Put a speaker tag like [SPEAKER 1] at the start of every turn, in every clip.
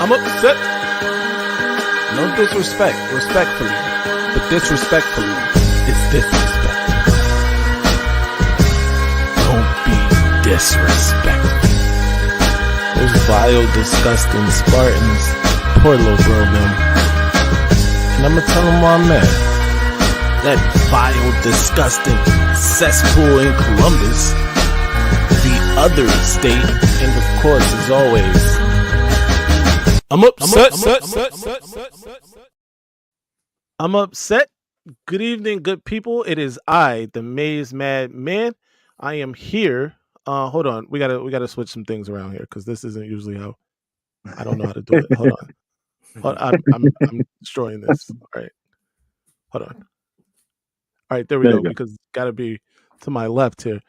[SPEAKER 1] I'm upset. No disrespect, respectfully. But disrespectfully is disrespect. Don't be disrespectful. Those vile, disgusting Spartans. Poor little bro, man. And I'm gonna tell him why I'm mad. That vile, disgusting cesspool in Columbus. The other state, and of course, as always, I'm upset. I'm upset. Good evening, good people. It is I, the Maize Mad Man. I am here. Hold on. We gotta switch some things around here because this isn't usually how. I don't know how to do it. Hold on. I'm destroying this. All right. Hold on. All right, there we go. Because it's gotta be to my left here.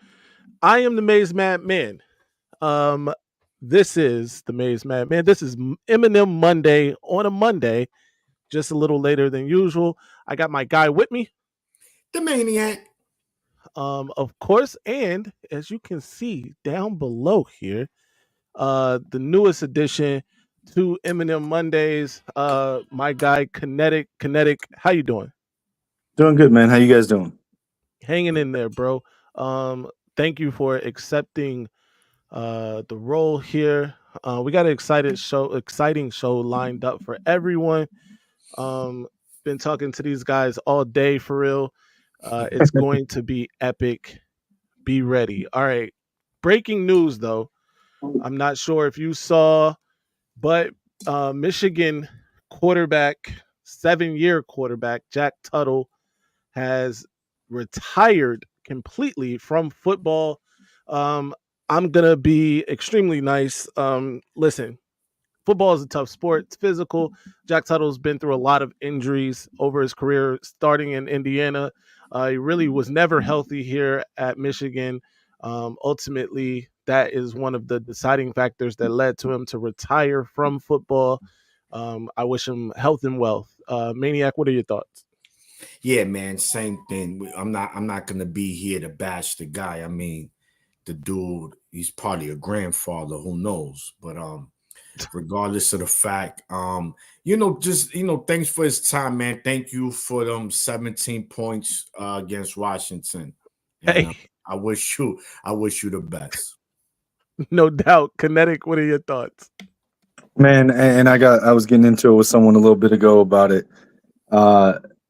[SPEAKER 1] I am the Maize Mad Man. This is the Maize Mad Man. This is Eminem Monday on a Monday, just a little later than usual. I got my guy with me,
[SPEAKER 2] the Maniac.
[SPEAKER 1] Of course, and as you can see down below here, the newest addition to Eminem Mondays, my guy Kinetic. How you doing?
[SPEAKER 3] Doing good, man. How you guys doing?
[SPEAKER 1] Hanging in there, bro. Thank you for accepting the role here. We got an exciting show lined up for everyone. Been talking to these guys all day for real. It's going to be epic. Be ready. All right. Breaking news though. I'm not sure if you saw, but Michigan quarterback, 7-year quarterback, Jack Tuttle, has retired completely from football. I'm going to be extremely nice. Listen, football is a tough sport. It's physical. Jack Tuttle's been through a lot of injuries over his career, starting in Indiana. He really was never healthy here at Michigan. Ultimately, that is one of the deciding factors that led to him to retire from football. I wish him health and wealth. Maniac, what are your thoughts?
[SPEAKER 2] Yeah, man, same thing. I'm not gonna be here to bash the guy. I mean, the dude, he's probably a grandfather, who knows? But regardless of the fact, thanks for his time, man. Thank you for them 17 points against Washington. And,
[SPEAKER 1] Hey,
[SPEAKER 2] I wish you the best.
[SPEAKER 1] No doubt. Kinetic, what are your thoughts?
[SPEAKER 3] Man, and I was getting into it with someone a little bit ago about it.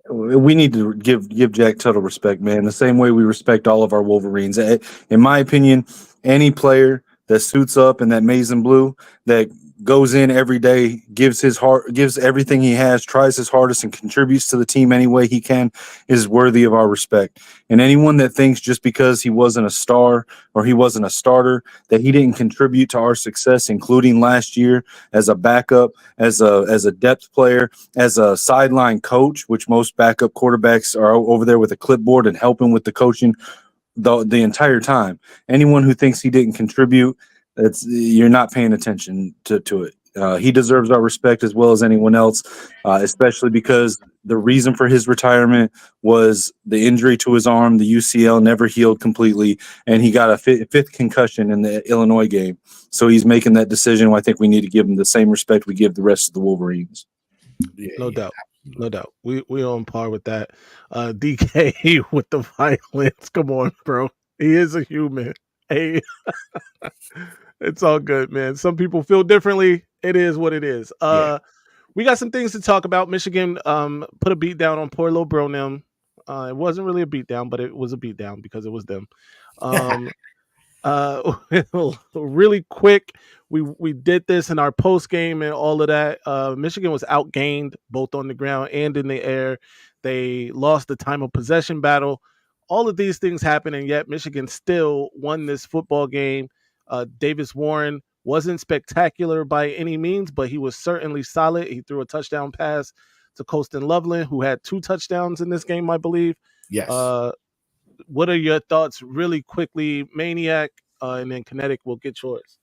[SPEAKER 3] We need to give Jack Tuttle respect, man, the same way we respect all of our Wolverines. In my opinion, any player that suits up in that maize and blue, that goes in every day, gives his heart, gives everything he has, tries his hardest, and contributes to the team any way he can, is worthy of our respect. And anyone that thinks just because he wasn't a star or he wasn't a starter that he didn't contribute to our success, including last year as a backup, as a depth player, as a sideline coach, which most backup quarterbacks are over there with a clipboard and helping with the coaching the entire time. Anyone who thinks he didn't contribute, you're not paying attention to it. He deserves our respect as well as anyone else, especially because the reason for his retirement was the injury to his arm. The UCL never healed completely, and he got a fifth concussion in the Illinois game. So he's making that decision. I think we need to give him the same respect we give the rest of the Wolverines.
[SPEAKER 1] No doubt. We on par with that. DK with the violence. Come on, bro. He is a human. Hey. It's all good, man. Some people feel differently. It is what it is. We got some things to talk about. Michigan put a beat down on poor little Bronem. It wasn't really a beat down, but it was a beat down because it was them. Really quick, we did this in our post game and all of that. Michigan was outgained both on the ground and in the air. They lost the time of possession battle. All of these things happened, and yet Michigan still won this football game. Davis Warren wasn't spectacular by any means, but he was certainly solid. He threw a touchdown pass to Colston Loveland, who had 2 touchdowns in this game, I believe.
[SPEAKER 2] Yes.
[SPEAKER 1] What are your thoughts really quickly, Maniac, and then Kinetic will get yours.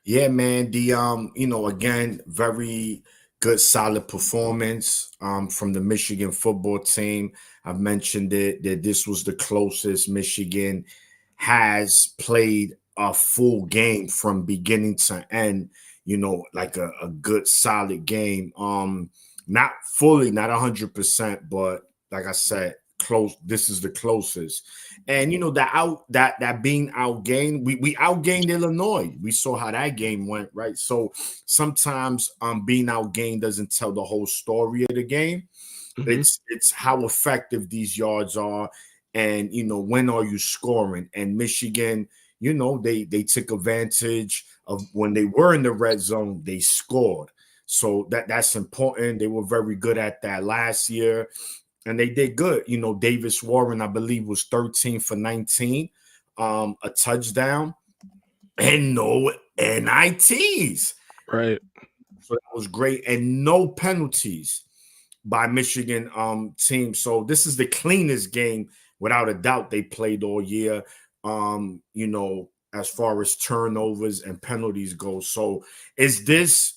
[SPEAKER 2] Yeah, man. The again, very good, solid performance from the Michigan football team. I've mentioned it that this was the closest Michigan has played a full game from beginning to end. like a good solid game. Not fully, not 100%, but like I said, close. This is the closest. And that being outgained, we outgained Illinois. We saw how that game went, right? So sometimes being outgained doesn't tell the whole story of the game.
[SPEAKER 1] Mhm.
[SPEAKER 2] It's how effective these yards are, and when are you scoring? And Michigan, they took advantage of when they were in the red zone, they scored. So that's important. They were very good at that last year, and they did good. Davis Warren, I believe, was 13 for 19, a touchdown, and no NITs.
[SPEAKER 1] Right.
[SPEAKER 2] So that was great, and no penalties by Michigan team. So this is the cleanest game without a doubt they played all year. As far as turnovers and penalties go. So is this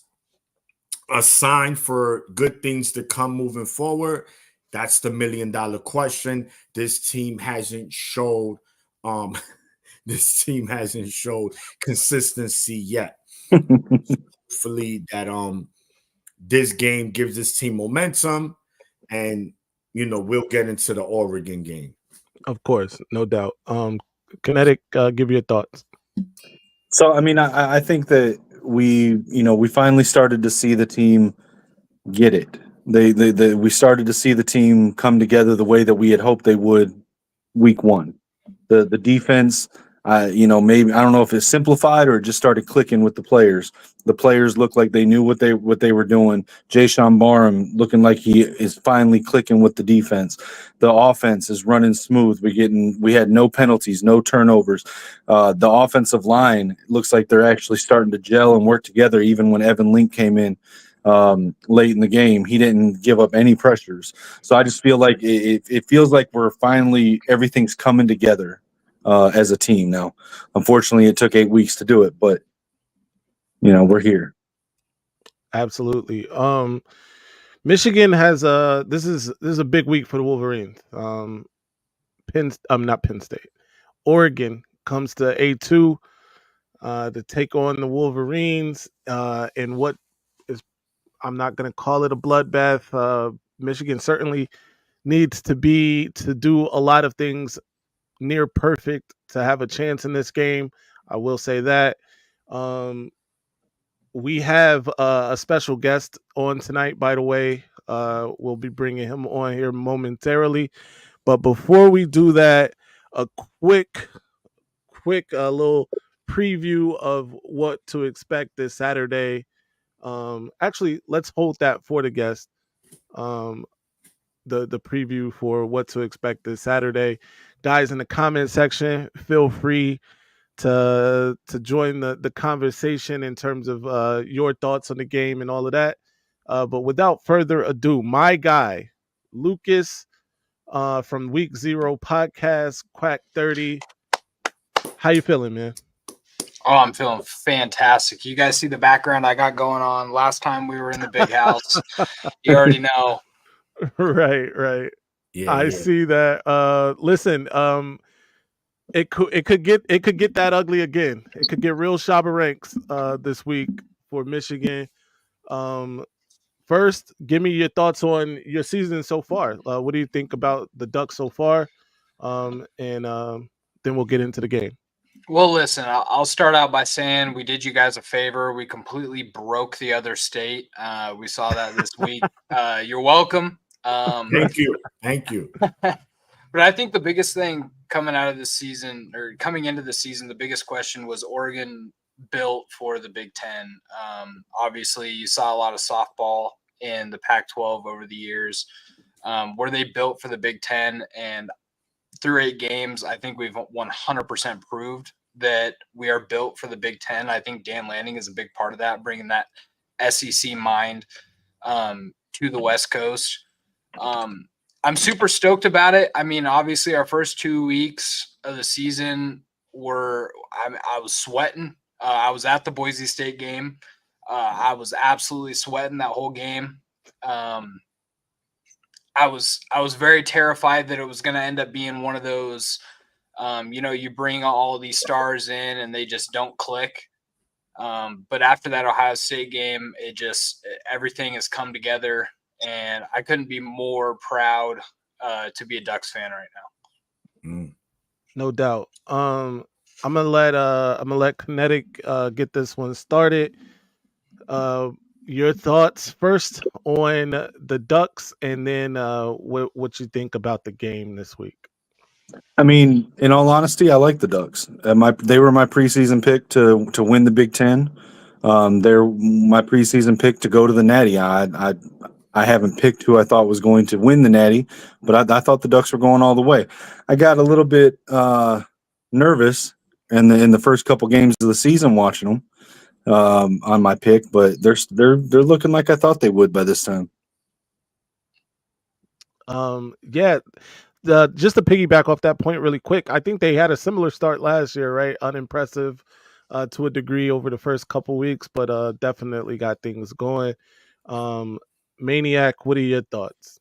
[SPEAKER 2] a sign for good things to come moving forward? That's the $1 million question. This team hasn't showed um this team hasn't showed consistency yet. Hopefully that this game gives this team momentum, and we'll get into the Oregon game.
[SPEAKER 1] Of course, no doubt. Kinetic, give your thoughts.
[SPEAKER 3] So, I mean, I think that we finally started to see the team get it. We started to see the team come together the way that we had hoped they would week one. The defense, maybe I don't know if it's simplified or it just started clicking with the players. The players looked like they knew what they were doing. Jayshon Barham looking like he is finally clicking with the defense. The offense is running smooth. We had no penalties, no turnovers. The offensive line looks like they're actually starting to gel and work together. Even when Evan Link came in late in the game, he didn't give up any pressures. So I just feel like it feels like we're finally everything's coming together as a team now. Unfortunately, it took 8 weeks to do it, but we're here.
[SPEAKER 1] Absolutely. Michigan has this is a big week for the Wolverines. Not Penn State. Oregon comes to A2 to take on the Wolverines in what is, I'm not going to call it a bloodbath. Michigan certainly needs to do a lot of things near perfect to have a chance in this game. I will say that. We have a special guest on tonight, by the way. We'll be bringing him on here momentarily. But before we do that, a quick little preview of what to expect this Saturday. Actually, let's hold that for the guest. Um, the preview for what to expect this Saturday. Guys, in the comment section, feel free to join the conversation in terms of your thoughts on the game and all of that. But without further ado, my guy, Lucas from Week Zero podcast, Quack 30. How you feeling, man?
[SPEAKER 4] Oh, I'm feeling fantastic. You guys see the background I got going on last time we were in the big house. You already know.
[SPEAKER 1] Right.
[SPEAKER 2] Yeah,
[SPEAKER 1] I see that. Listen, it could get that ugly again. It could get real Shabba ranks this week for Michigan. Um, First, give me your thoughts on your season so far. What do you think about the Ducks so far? And then we'll get into the game.
[SPEAKER 4] Well, listen, I'll start out by saying we did you guys a favor. We completely broke the other state. We saw that this week. You're welcome.
[SPEAKER 2] thank you.
[SPEAKER 4] But I think the biggest thing coming out of this season or coming into the season, the biggest question was Oregon built for the Big Ten. Obviously, you saw a lot of softball in the Pac-12 over the years. Were they built for the Big Ten? And through 8 games, I think we've 100% proved that we are built for the Big Ten. I think Dan Lanning is a big part of that, bringing that SEC mind to the West Coast. I'm super stoked about it. I mean, obviously, our first 2 weeks of the season I was sweating. I was at the Boise State game. I was absolutely sweating that whole game. I was very terrified that it was going to end up being one of those, you bring all of these stars in and they just don't click. But after that Ohio State game, everything has come together, and I couldn't be more proud to be a Ducks fan right now.
[SPEAKER 2] Mm.
[SPEAKER 1] No doubt. I'm gonna let Kinetic get this one started. Uh, your thoughts first on the Ducks, and then what you think about the game this week.
[SPEAKER 3] I mean, in all honesty, I like the Ducks. They were my preseason pick to win the Big Ten. They're my preseason pick to go to the Natty. I haven't picked who I thought was going to win the Natty, but I thought the Ducks were going all the way. I got a little bit nervous in the first couple games of the season watching them on my pick, but they're looking like I thought they would by this time.
[SPEAKER 1] Yeah, just to piggyback off that point really quick, I think they had a similar start last year, right? Unimpressive to a degree over the first couple weeks, but definitely got things going. Um, Maniac, what are your thoughts?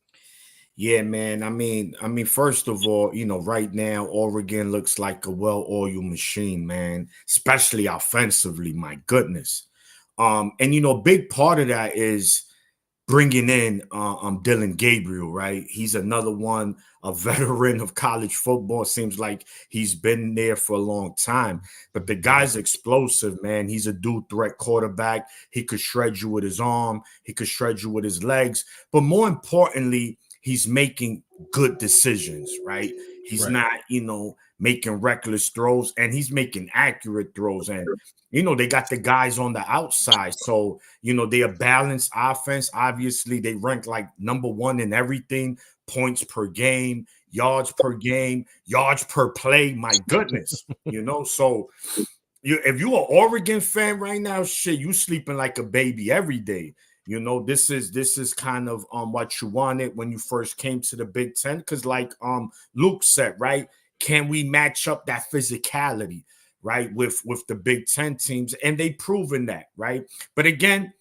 [SPEAKER 2] Yeah, man. I mean, first of all, right now, Oregon looks like a well-oiled machine, man, especially offensively. My goodness. And big part of that is bringing in Dylan Gabriel, right? He's another one, a veteran of college football. Seems like he's been there for a long time. But the guy's explosive, man. He's a dual threat quarterback. He could shred you with his arm. He could shred you with his legs. But more importantly, he's making good decisions, right? He's
[SPEAKER 1] Right.
[SPEAKER 2] not, making reckless throws, and he's making accurate throws. And they got the guys on the outside. So, they're a balanced offense. Obviously, they rank like number one in everything: points per game, yards per game, yards per play. My goodness, So if you're an Oregon fan right now, shit, you sleeping like a baby every day. This is kind of what you wanted when you first came to the Big Ten. Because like Luke said, right? Can we match up that physicality, right, with the Big Ten teams? And they proven that, right? But again,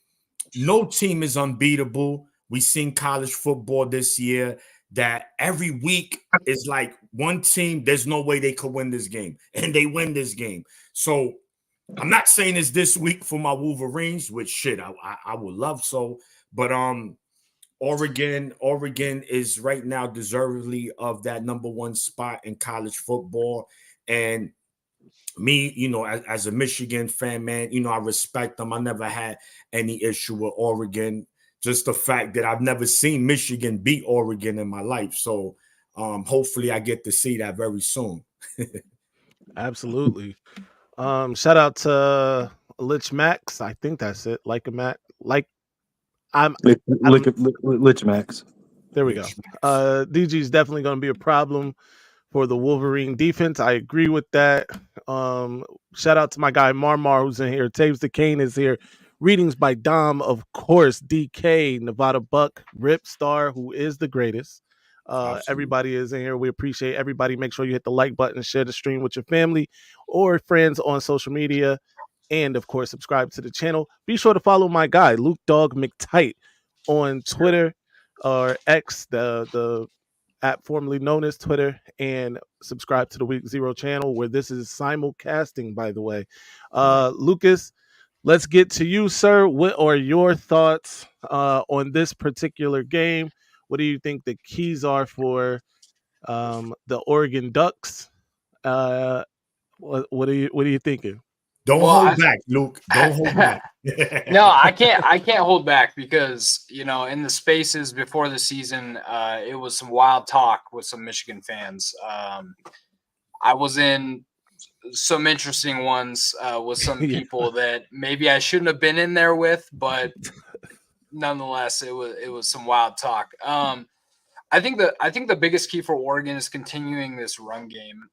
[SPEAKER 2] no team is unbeatable. We seen college football this year that every week is like one team, there's no way they could win this game, and they win this game. So I'm not saying it's this week for my Wolverines, which shit I would love so, but Oregon is right now deservedly of that number one spot in college football. And me, as a Michigan fan, man, I respect them. I never had any issue with Oregon. Just the fact that I've never seen Michigan beat Oregon in my life. So hopefully I get to see that very soon.
[SPEAKER 1] Absolutely. Shout out to Lich Max. I think that's it. Like a Mac. Like I don't.
[SPEAKER 3] Lich Max.
[SPEAKER 1] There we go. DG is definitely going to be a problem for the Wolverine defense. I agree with that. Shout out to my guy Marmar who's in here. Taves the Kane is here. Readings by Dom, of course. DK, Nevada Buck, Rip Star, who is the greatest.
[SPEAKER 2] Absolutely.
[SPEAKER 1] Everybody is in here. We appreciate everybody. Make sure you hit the like button, share the stream with your family or friends on social media, and of course, subscribe to the channel. Be sure to follow my guy Luke Dog McTight on Twitter or X, the app formerly known as Twitter, and subscribe to the Week Zero channel where this is simulcasting, by the way.
[SPEAKER 2] Right.
[SPEAKER 1] Lucas, let's get to you, sir. What are your thoughts on this particular game? What do you think the keys are for the Oregon Ducks? What are you thinking?
[SPEAKER 2] Don't
[SPEAKER 4] Well,
[SPEAKER 2] hold back, Luke. Don't hold back.
[SPEAKER 4] No, I can't. I can't hold back because in the spaces before the season, it was some wild talk with some Michigan fans. I was in some interesting ones with some
[SPEAKER 1] Yeah.
[SPEAKER 4] people that maybe I shouldn't have been in there with, but nonetheless, it was some wild talk. I think the biggest key for Oregon is continuing this run game.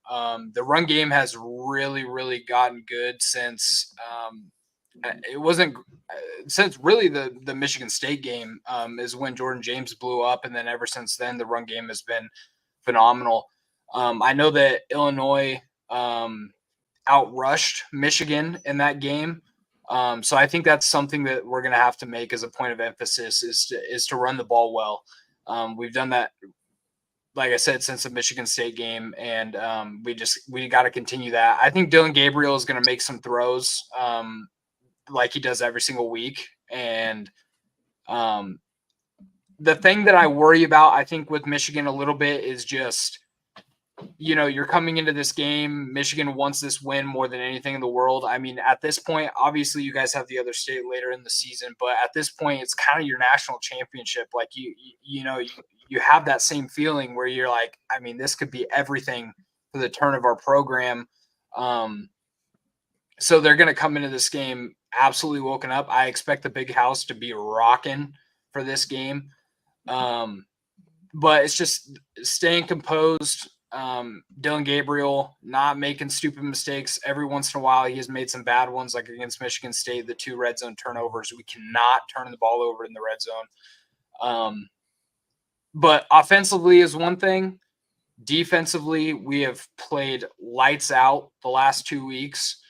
[SPEAKER 4] The run game has really gotten good since it wasn't since really the Michigan State game is when Jordan James blew up, and then ever since then the run game has been phenomenal. I know that Illinois outrushed Michigan in that game. So I think that's something that we're going to have to make as a point of emphasis is to run the ball well. We've done that, like I said, since the Michigan State game, and we got to continue that. I think Dylan Gabriel is going to make some throws like he does every single week. And the thing that I worry about, I think, with Michigan a little bit is just, you're coming into this game. Michigan wants this win more than anything in the world. I mean, at this point, obviously you guys have the other state later in the season, but at this point, it's kind of your national championship. Like you have that same feeling where you're like, I mean, this could be everything for the turn of our program. So they're going to come into this game absolutely woken up. I expect the big house to be rocking for this game. But it's just staying composed. Dylan Gabriel not making stupid mistakes. Every once in a while, he has made some bad ones, like against Michigan State, the 2 red zone turnovers. We cannot turn the ball over in the red zone. But offensively is one thing. Defensively, we have played lights out the last 2 weeks,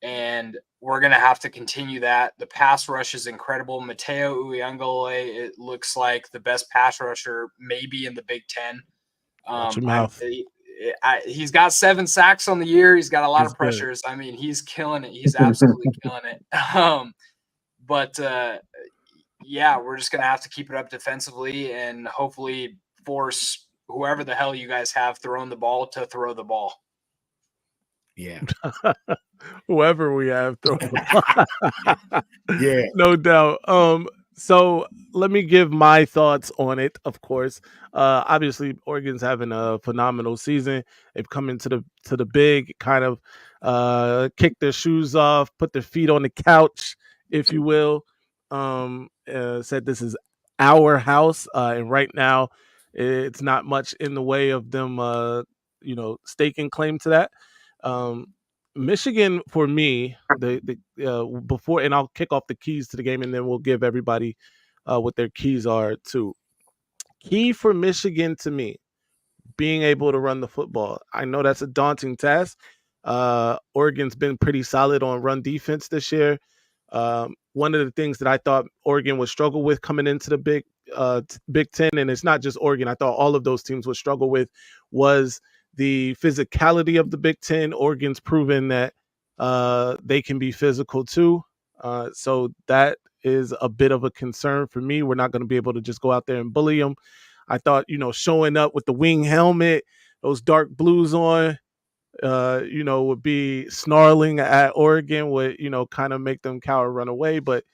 [SPEAKER 4] and we're going to have to continue that. The pass rush is incredible. Mateo Uyunglele, it looks like the best pass rusher maybe in the Big Ten.
[SPEAKER 1] Watch your mouth.
[SPEAKER 4] He's got 7 sacks on the year. He's got a lot of pressures.
[SPEAKER 1] Good.
[SPEAKER 4] I mean, he's killing it. He's absolutely killing it. But we're just going to have to keep it up defensively and hopefully force whoever the hell you guys have throwing the ball to throw the ball.
[SPEAKER 2] Yeah.
[SPEAKER 1] Whoever we have throwing the ball.
[SPEAKER 2] Yeah.
[SPEAKER 1] No doubt. So let me give my thoughts on it, of course. Obviously, Oregon's having a phenomenal season. They've come into the big, kind of kicked their shoes off, put their feet on the couch, if you will. Said this is our house, and right now it's not much in the way of them, staking claim to that. Michigan, for me, before, and I'll kick off the keys to the game, and then we'll give everybody what their keys are too. Key for Michigan to me, being able to run the football. I know that's a daunting task. Oregon's been pretty solid on run defense this year. One of the things that I thought Oregon would struggle with coming into the Big Ten, and it's not just Oregon, I thought all of those teams would struggle with, was the physicality of the Big Ten. Oregon's proven that they can be physical too. So that is a bit of a concern for me. We're not going to be able to just go out there and bully them. I thought, showing up with the wing helmet, those dark blues on, would be snarling at Oregon, would, kind of make them cower, run away. But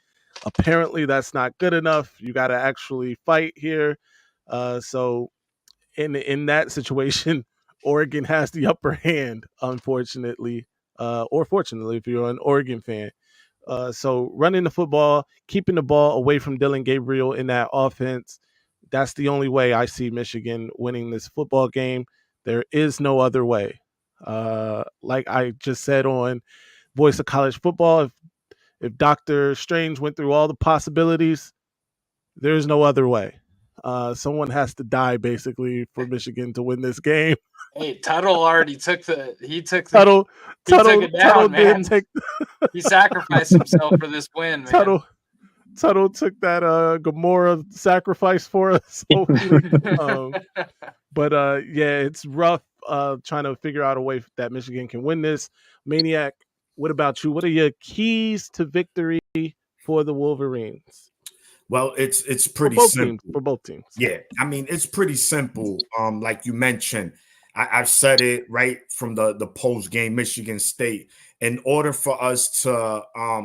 [SPEAKER 1] apparently that's not good enough. You got to actually fight here. So in that situation, Oregon has the upper hand, unfortunately, or fortunately, if you're an Oregon fan. So running the football, keeping the ball away from Dylan Gabriel in that offense, that's the only way I see Michigan winning this football game. There is no other way. Like I just said on Voice of College Football, if Dr. Strange went through all the possibilities, there's no other way. Someone has to die basically for Michigan to win this game.
[SPEAKER 4] Hey, Tuttle already took it
[SPEAKER 1] Tuttle
[SPEAKER 4] down, man. He sacrificed himself for this win, man.
[SPEAKER 1] Tuttle took that Gamora sacrifice for us. But it's rough trying to figure out a way that Michigan can win this. Maniac, what about you? What are your keys to victory for the Wolverines?
[SPEAKER 2] Well, it's pretty simple
[SPEAKER 1] for both teams.
[SPEAKER 2] Yeah, I mean, it's pretty simple. Like you mentioned, I've said it right from the post game, Michigan State. In order for us to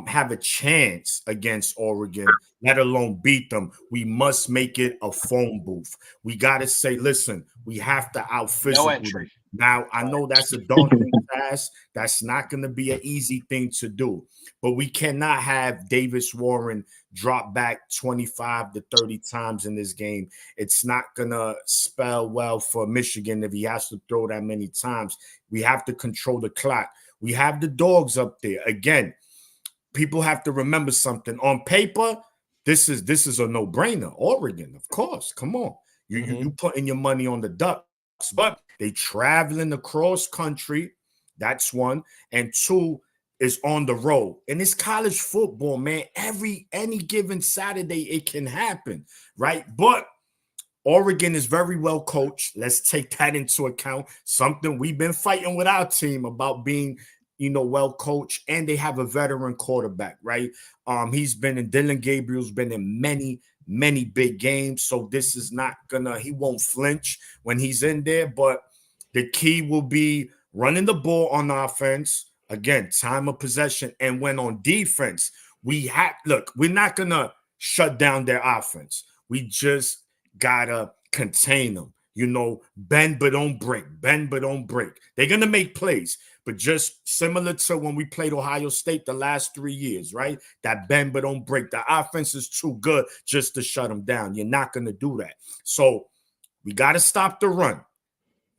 [SPEAKER 2] have a chance against Oregon, let alone beat them, we must make it a phone booth. We got to say, listen, we have to out physical them. Now, I know that's a daunting task. That's not going to be an easy thing to do. But we cannot have Davis Warren drop back 25 to 30 times in this game. It's not going to spell well for Michigan if he has to throw that many times. We have to control the clock. We have the dogs up there. Again, people have to remember something. On paper, this is a no-brainer. Oregon, of course. Come on. You putting your money on the Ducks. But they traveling across country. That's one. And two is on the road. And it's college football, man. Any given Saturday, it can happen, right? But Oregon is very well coached. Let's take that into account. Something we've been fighting with our team about being well coached, and they have a veteran quarterback, right? He's been in Dylan Gabriel's been in many big games, so this is not he won't flinch when he's in there. But the key will be running the ball on offense. Again, time of possession. And when on defense, we're not gonna shut down their offense. We just gotta contain them. Bend but don't break. Bend but don't break. They're gonna make plays, but just similar to when we played Ohio State the last 3 years, right? That bend but don't break. The offense is too good just to shut them down. You're not gonna do that. So we gotta stop the run.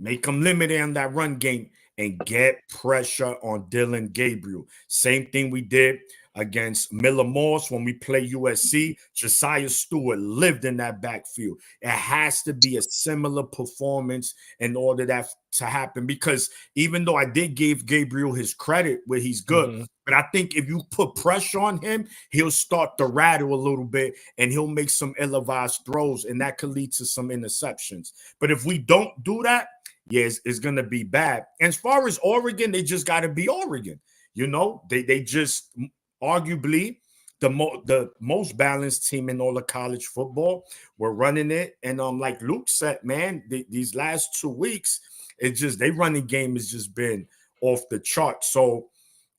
[SPEAKER 2] Make them limited on that run game and get pressure on Dylan Gabriel. Same thing we did against Miller Morse when we play USC. Josiah Stewart lived in that backfield. It has to be a similar performance in order that to happen, because even though I did give Gabriel his credit where he's good, but I think if you put pressure on him, he'll start to rattle a little bit and he'll make some ill-advised throws, and that could lead to some interceptions. But if we don't do that, yes, it's going to be bad. And as far as Oregon, they just got to be Oregon. They just arguably the most balanced team in all of college football. We're running it. And like Luke said, man, these last 2 weeks, it's just their running game has just been off the chart. So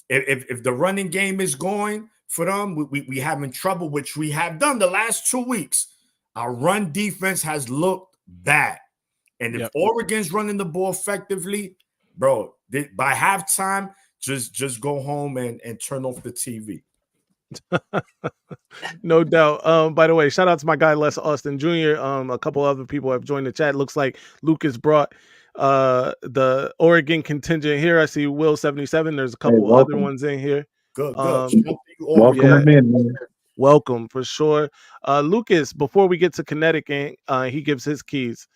[SPEAKER 2] if the running game is going for them, we having trouble, which we have done the last 2 weeks. Our run defense has looked bad. And if Oregon's running the ball effectively, bro, by halftime, just go home and turn off the TV.
[SPEAKER 1] No doubt. By the way, shout out to my guy Les Austin Jr. A couple other people have joined the chat. Looks like Lucas brought the Oregon contingent here. I see Will 77. There's a couple other ones in here.
[SPEAKER 2] Good.
[SPEAKER 3] Welcome him in, man.
[SPEAKER 1] Welcome for sure. Lucas, before we get to kinetic, he gives his keys.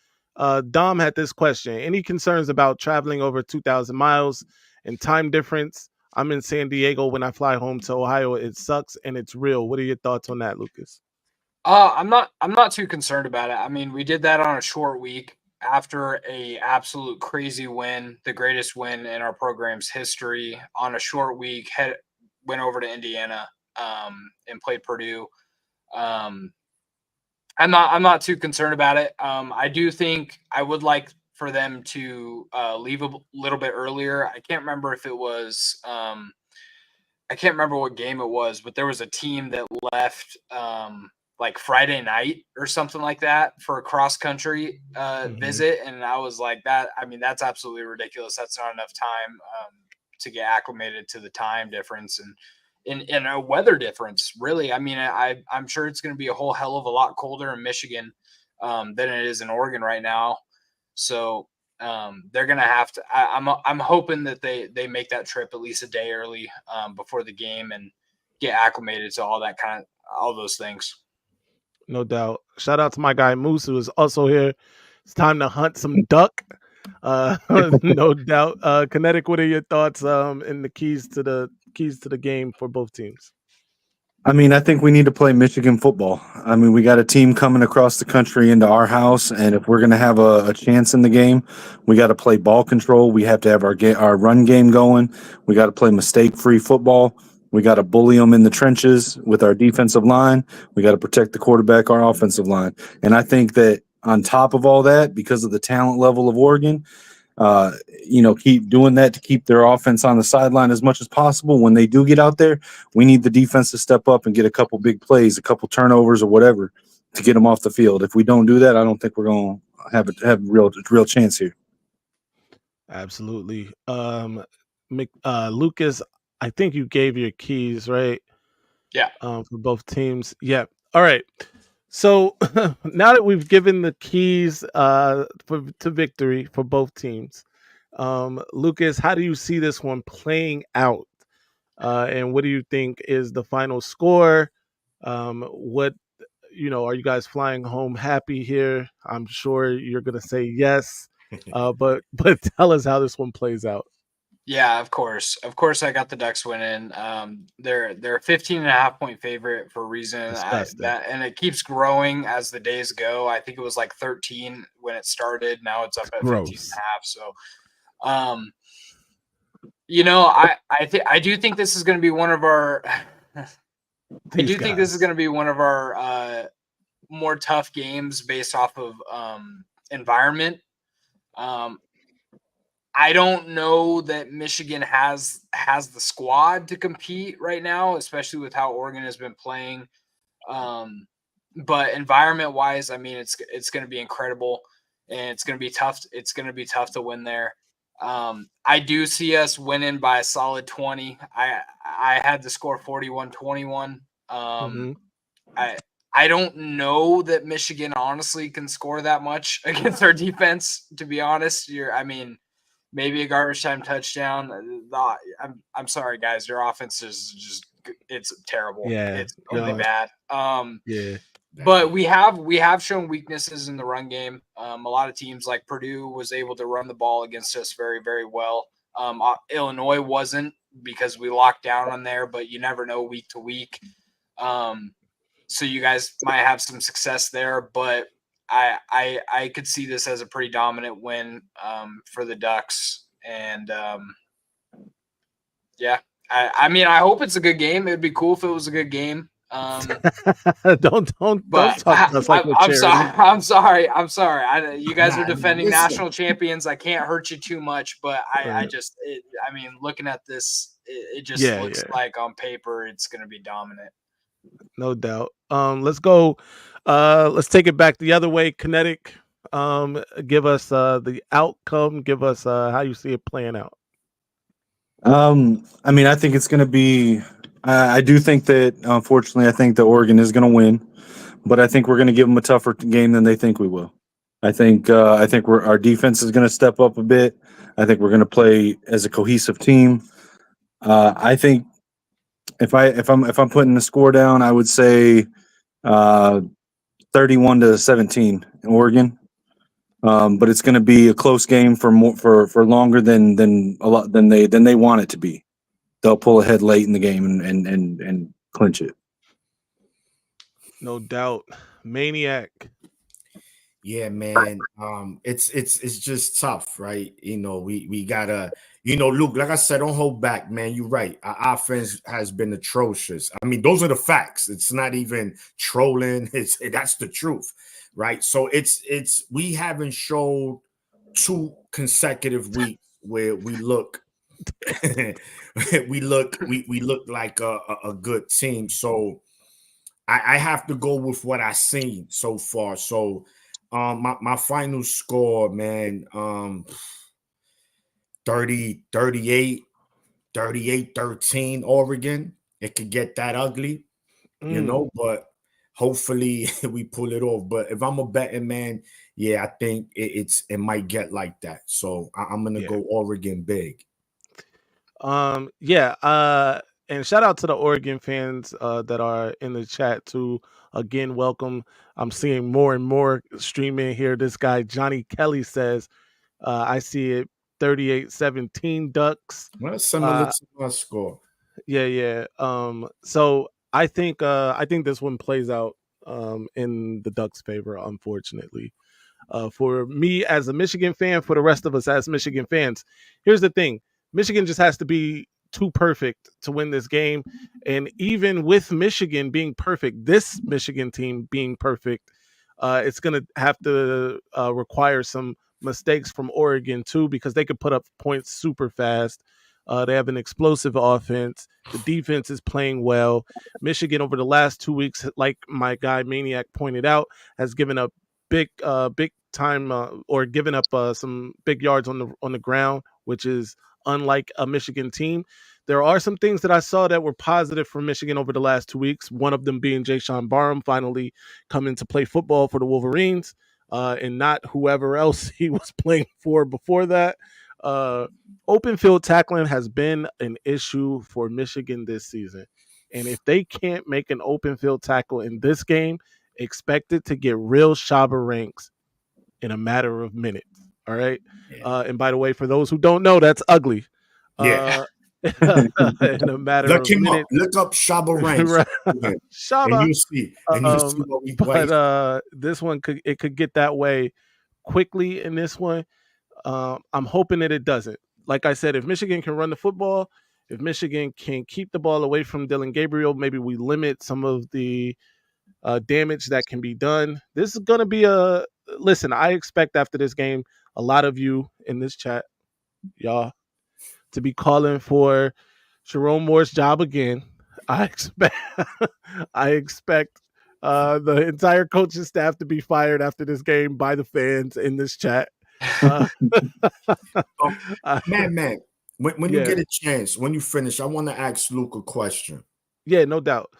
[SPEAKER 1] Dom had this question. Any concerns about traveling over 2,000 miles and time difference? I'm in San Diego. When I fly home to Ohio, it sucks and it's real. What are your thoughts on that, Lucas?
[SPEAKER 4] I'm not too concerned about it. I mean, we did that on a short week after a absolute crazy win, the greatest win in our program's history. On a short week, went over to Indiana and played Purdue. I'm not too concerned about it. I do think I would like for them to leave a little bit earlier. I can't remember if it was I can't remember what game it was, but there was a team that left like Friday night or something like that for a cross country visit, and I was like, that. I mean, that's absolutely ridiculous. That's not enough time to get acclimated to the time difference and in a weather difference, really. I mean, I'm sure it's going to be a whole hell of a lot colder in Michigan than it is in Oregon right now. So they're going to have to. I'm hoping that they make that trip at least a day early before the game and get acclimated to all those things.
[SPEAKER 1] No doubt. Shout out to my guy Moose, who is also here. It's time to hunt some duck. No doubt. Kinetic, what are your thoughts in the keys to the game for both teams?
[SPEAKER 3] I mean, I think we need to play Michigan football. I mean, we got a team coming across the country into our house, and if we're going to have a chance in the game, we got to play ball control. We have to have our run game going. We got to play mistake-free football. We got to bully them in the trenches with our defensive line. We got to protect the quarterback, our offensive line. And I think that on top of all that, because of the talent level of Oregon, keep doing that to keep their offense on the sideline as much as possible. When they do get out there, we need the defense to step up and get a couple big plays, a couple turnovers or whatever to get them off the field. If we don't do that, I don't think we're going to have a real chance here.
[SPEAKER 1] Absolutely. Lucas, I think you gave your keys, right?
[SPEAKER 4] Yeah.
[SPEAKER 1] For both teams. Yeah. All right. So now that we've given the keys to victory for both teams, Lucas, how do you see this one playing out? And what do you think is the final score? What are you guys flying home happy here? I'm sure you're gonna say yes. But tell us how this one plays out.
[SPEAKER 4] Yeah, of course. I got the Ducks winning. They're a 15.5-point favorite for a reason. And it keeps growing as the days go. I think it was like 13 when it started. Now it's up at 15.5. So, I do think this is going to be one of our. I
[SPEAKER 1] These
[SPEAKER 4] do think this is
[SPEAKER 1] guys.
[SPEAKER 4] going to be one of our more tough games based off of environment. I don't know that Michigan has the squad to compete right now, especially with how Oregon has been playing. But environment wise, I mean, it's going to be incredible, and it's going to be tough. It's going to be tough to win there. I do see us winning by a solid 20. I had the score 41-21.
[SPEAKER 1] Mm-hmm.
[SPEAKER 4] I don't know that Michigan honestly can score that much against our defense. To be honest, I mean, maybe a garbage time touchdown. I'm sorry, guys. Your offense is just it's terrible.
[SPEAKER 1] Yeah.
[SPEAKER 4] It's really
[SPEAKER 1] No.
[SPEAKER 4] bad.
[SPEAKER 1] Yeah.
[SPEAKER 4] But we have shown weaknesses in the run game. A lot of teams like Purdue was able to run the ball against us very, very well. Illinois wasn't because we locked down on there, but you never know week to week. So you guys might have some success there, but I could see this as a pretty dominant win for the Ducks. And yeah, I mean, I hope it's a good game. It'd be cool if it was a good game.
[SPEAKER 1] don't
[SPEAKER 4] But
[SPEAKER 1] talk to us like we're
[SPEAKER 4] I'm sorry.
[SPEAKER 1] charity.
[SPEAKER 4] I'm sorry. You guys are defending
[SPEAKER 2] listen.
[SPEAKER 4] national champions. I can't hurt you too much, but I mean, looking at this, it just looks like on paper it's going to be dominant.
[SPEAKER 1] No doubt. Let's go. Let's take it back the other way. Kinetic. Give us the outcome. Give us how you see it playing out.
[SPEAKER 3] I mean, I think it's going to be. I do think that, unfortunately, I think that Oregon is going to win, but I think we're going to give them a tougher game than they think we will. I think our defense is going to step up a bit. I think we're going to play as a cohesive team. I think if I'm putting the score down, I would say 31-17 in Oregon. But it's going to be a close game for longer than they want it to be. They'll pull ahead late in the game and clinch it.
[SPEAKER 1] No doubt. Maniac.
[SPEAKER 2] Yeah, man. It's just tough, right? We gotta, Luke, like I said, don't hold back, man. You're right. Our offense has been atrocious. I mean, those are the facts. It's not even trolling. That's the truth, right? So we haven't showed 2 consecutive weeks where we look we look like a good team. So I have to go with what I've seen so far. So my final score, man, 38 13 Oregon. It could get that ugly, but hopefully we pull it off. But if I'm a betting man, yeah, I think it might get like that. So I'm gonna go Oregon big.
[SPEAKER 1] And shout out to the Oregon fans that are in the chat too. Again, welcome. I'm seeing more and more streaming here. This guy Johnny Kelly says, I see it 38-17 Ducks.
[SPEAKER 2] Well, similar to my score.
[SPEAKER 1] Yeah. So I think this one plays out in the Ducks' favor, unfortunately. For me as a Michigan fan, for the rest of us as Michigan fans, here's the thing. Michigan just has to be too perfect to win this game. And even with Michigan being perfect, this Michigan team being perfect, it's going to have to require some mistakes from Oregon too, because they could put up points super fast. They have an explosive offense. The defense is playing well. Michigan over the last 2 weeks, like my guy Maniac pointed out, has given up big time or given up some big yards on the ground, which is unlike a Michigan team. There are some things that I saw that were positive for Michigan over the last 2 weeks. One of them being Jayshon Barham finally coming to play football for the Wolverines, and not whoever else he was playing for before that. Open field tackling has been an issue for Michigan this season. And if they can't make an open field tackle in this game, expect it to get real Shabba ranks in a matter of minutes. All right.
[SPEAKER 2] Yeah.
[SPEAKER 1] And by the way, for those who don't know, that's ugly.
[SPEAKER 2] Yeah.
[SPEAKER 1] In a matter
[SPEAKER 2] Look
[SPEAKER 1] of
[SPEAKER 2] him
[SPEAKER 1] minutes.
[SPEAKER 2] up. Look up Shabba ranks.
[SPEAKER 1] Right. Shabba.
[SPEAKER 2] And you see what we
[SPEAKER 1] But this one could get that way quickly in this one. I'm hoping that it doesn't. like I said, if Michigan can run the football, if Michigan can keep the ball away from Dylan Gabriel, maybe we limit some of the damage that can be done. This is going to be a listen. I expect after this game, a lot of you in this chat, y'all, to be calling for Jerome Moore's job again. I expect, I expect the entire coaching staff to be fired after this game by the fans in this chat. Uh,
[SPEAKER 2] Oh, man, when you
[SPEAKER 1] yeah,
[SPEAKER 2] get a chance, when you finish, I want to ask Luke a question.
[SPEAKER 1] yeah, no doubt.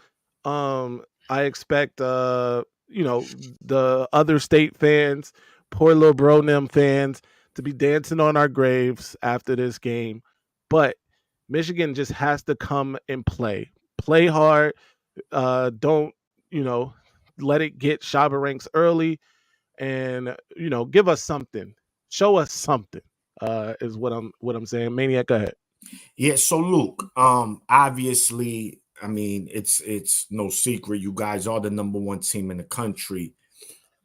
[SPEAKER 1] I expect the other state fans, poor little bro them fans, to be dancing on our graves after this game. But Michigan just has to come and play. Play hard. Don't, you know, let it get Shabba ranks early and, give us something. Show us something. Is what I'm saying. Maniac, go ahead.
[SPEAKER 2] Yeah, so Luke, obviously, I mean, it's no secret you guys are the number one team in the country.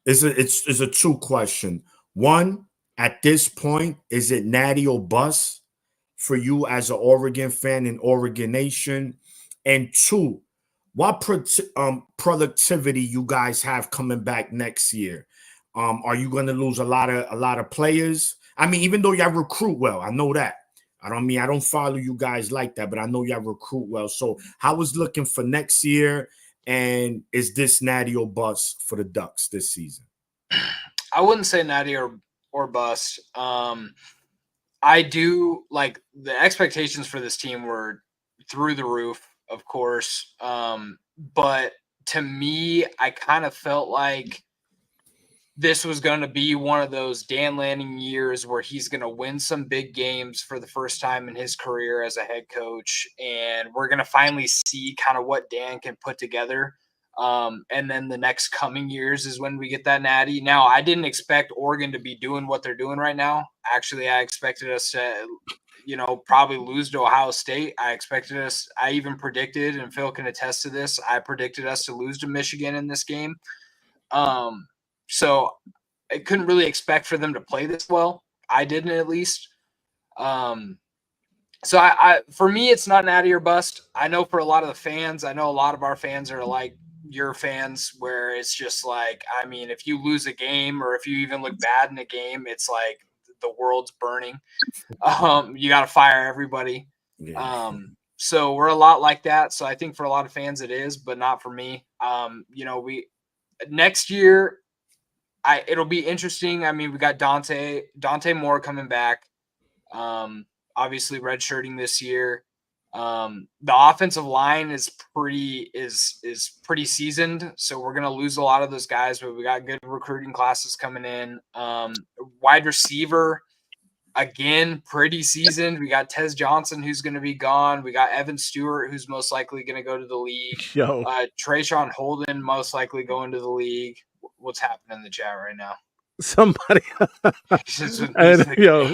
[SPEAKER 2] It's a two question. One, at this point, is it natty or bust for you as an Oregon fan in Oregon Nation? And two, what productivity you guys have coming back next year? Are you going to lose a lot of players? I mean, even though y'all recruit well, I know that. I don't follow you guys like that, but I know y'all recruit well. So how is looking for next year? And is this natty or bust for the Ducks this season?
[SPEAKER 4] I wouldn't say natty or bust. I do like the expectations for this team were through the roof, of course. But to me, I kind of felt like this was going to be one of those Dan Lanning years where he's going to win some big games for the first time in his career as a head coach. And we're going to finally see kind of what Dan can put together. And then the next coming years is when we get that natty. Now, I didn't expect Oregon to be doing what they're doing right now. Actually, I expected us to, probably lose to Ohio State. I even predicted, and Phil can attest to this, I predicted us to lose to Michigan in this game. So I couldn't really expect for them to play this well. I didn't, at least. So I for me, it's not natty or bust. I know for a lot of the fans, I know a lot of our fans are like your fans, where it's just like, I mean, if you lose a game or if you even look bad in a game, it's like the world's burning. You got to fire everybody.
[SPEAKER 2] Yeah.
[SPEAKER 4] So we're a lot like that. So I think for a lot of fans it is, but not for me. We next year, it'll be interesting. I mean, we got Dante Moore coming back. Obviously redshirting this year. The offensive line is pretty seasoned, so we're gonna lose a lot of those guys, but we got good recruiting classes coming in. Wide receiver, again, pretty seasoned. We got Tez Johnson, who's gonna be gone. We got Evan Stewart, who's most likely gonna go to the league.
[SPEAKER 1] Yo,
[SPEAKER 4] Trayshawn Holden, most likely going to the league. What's happening in the chat right now?
[SPEAKER 1] somebody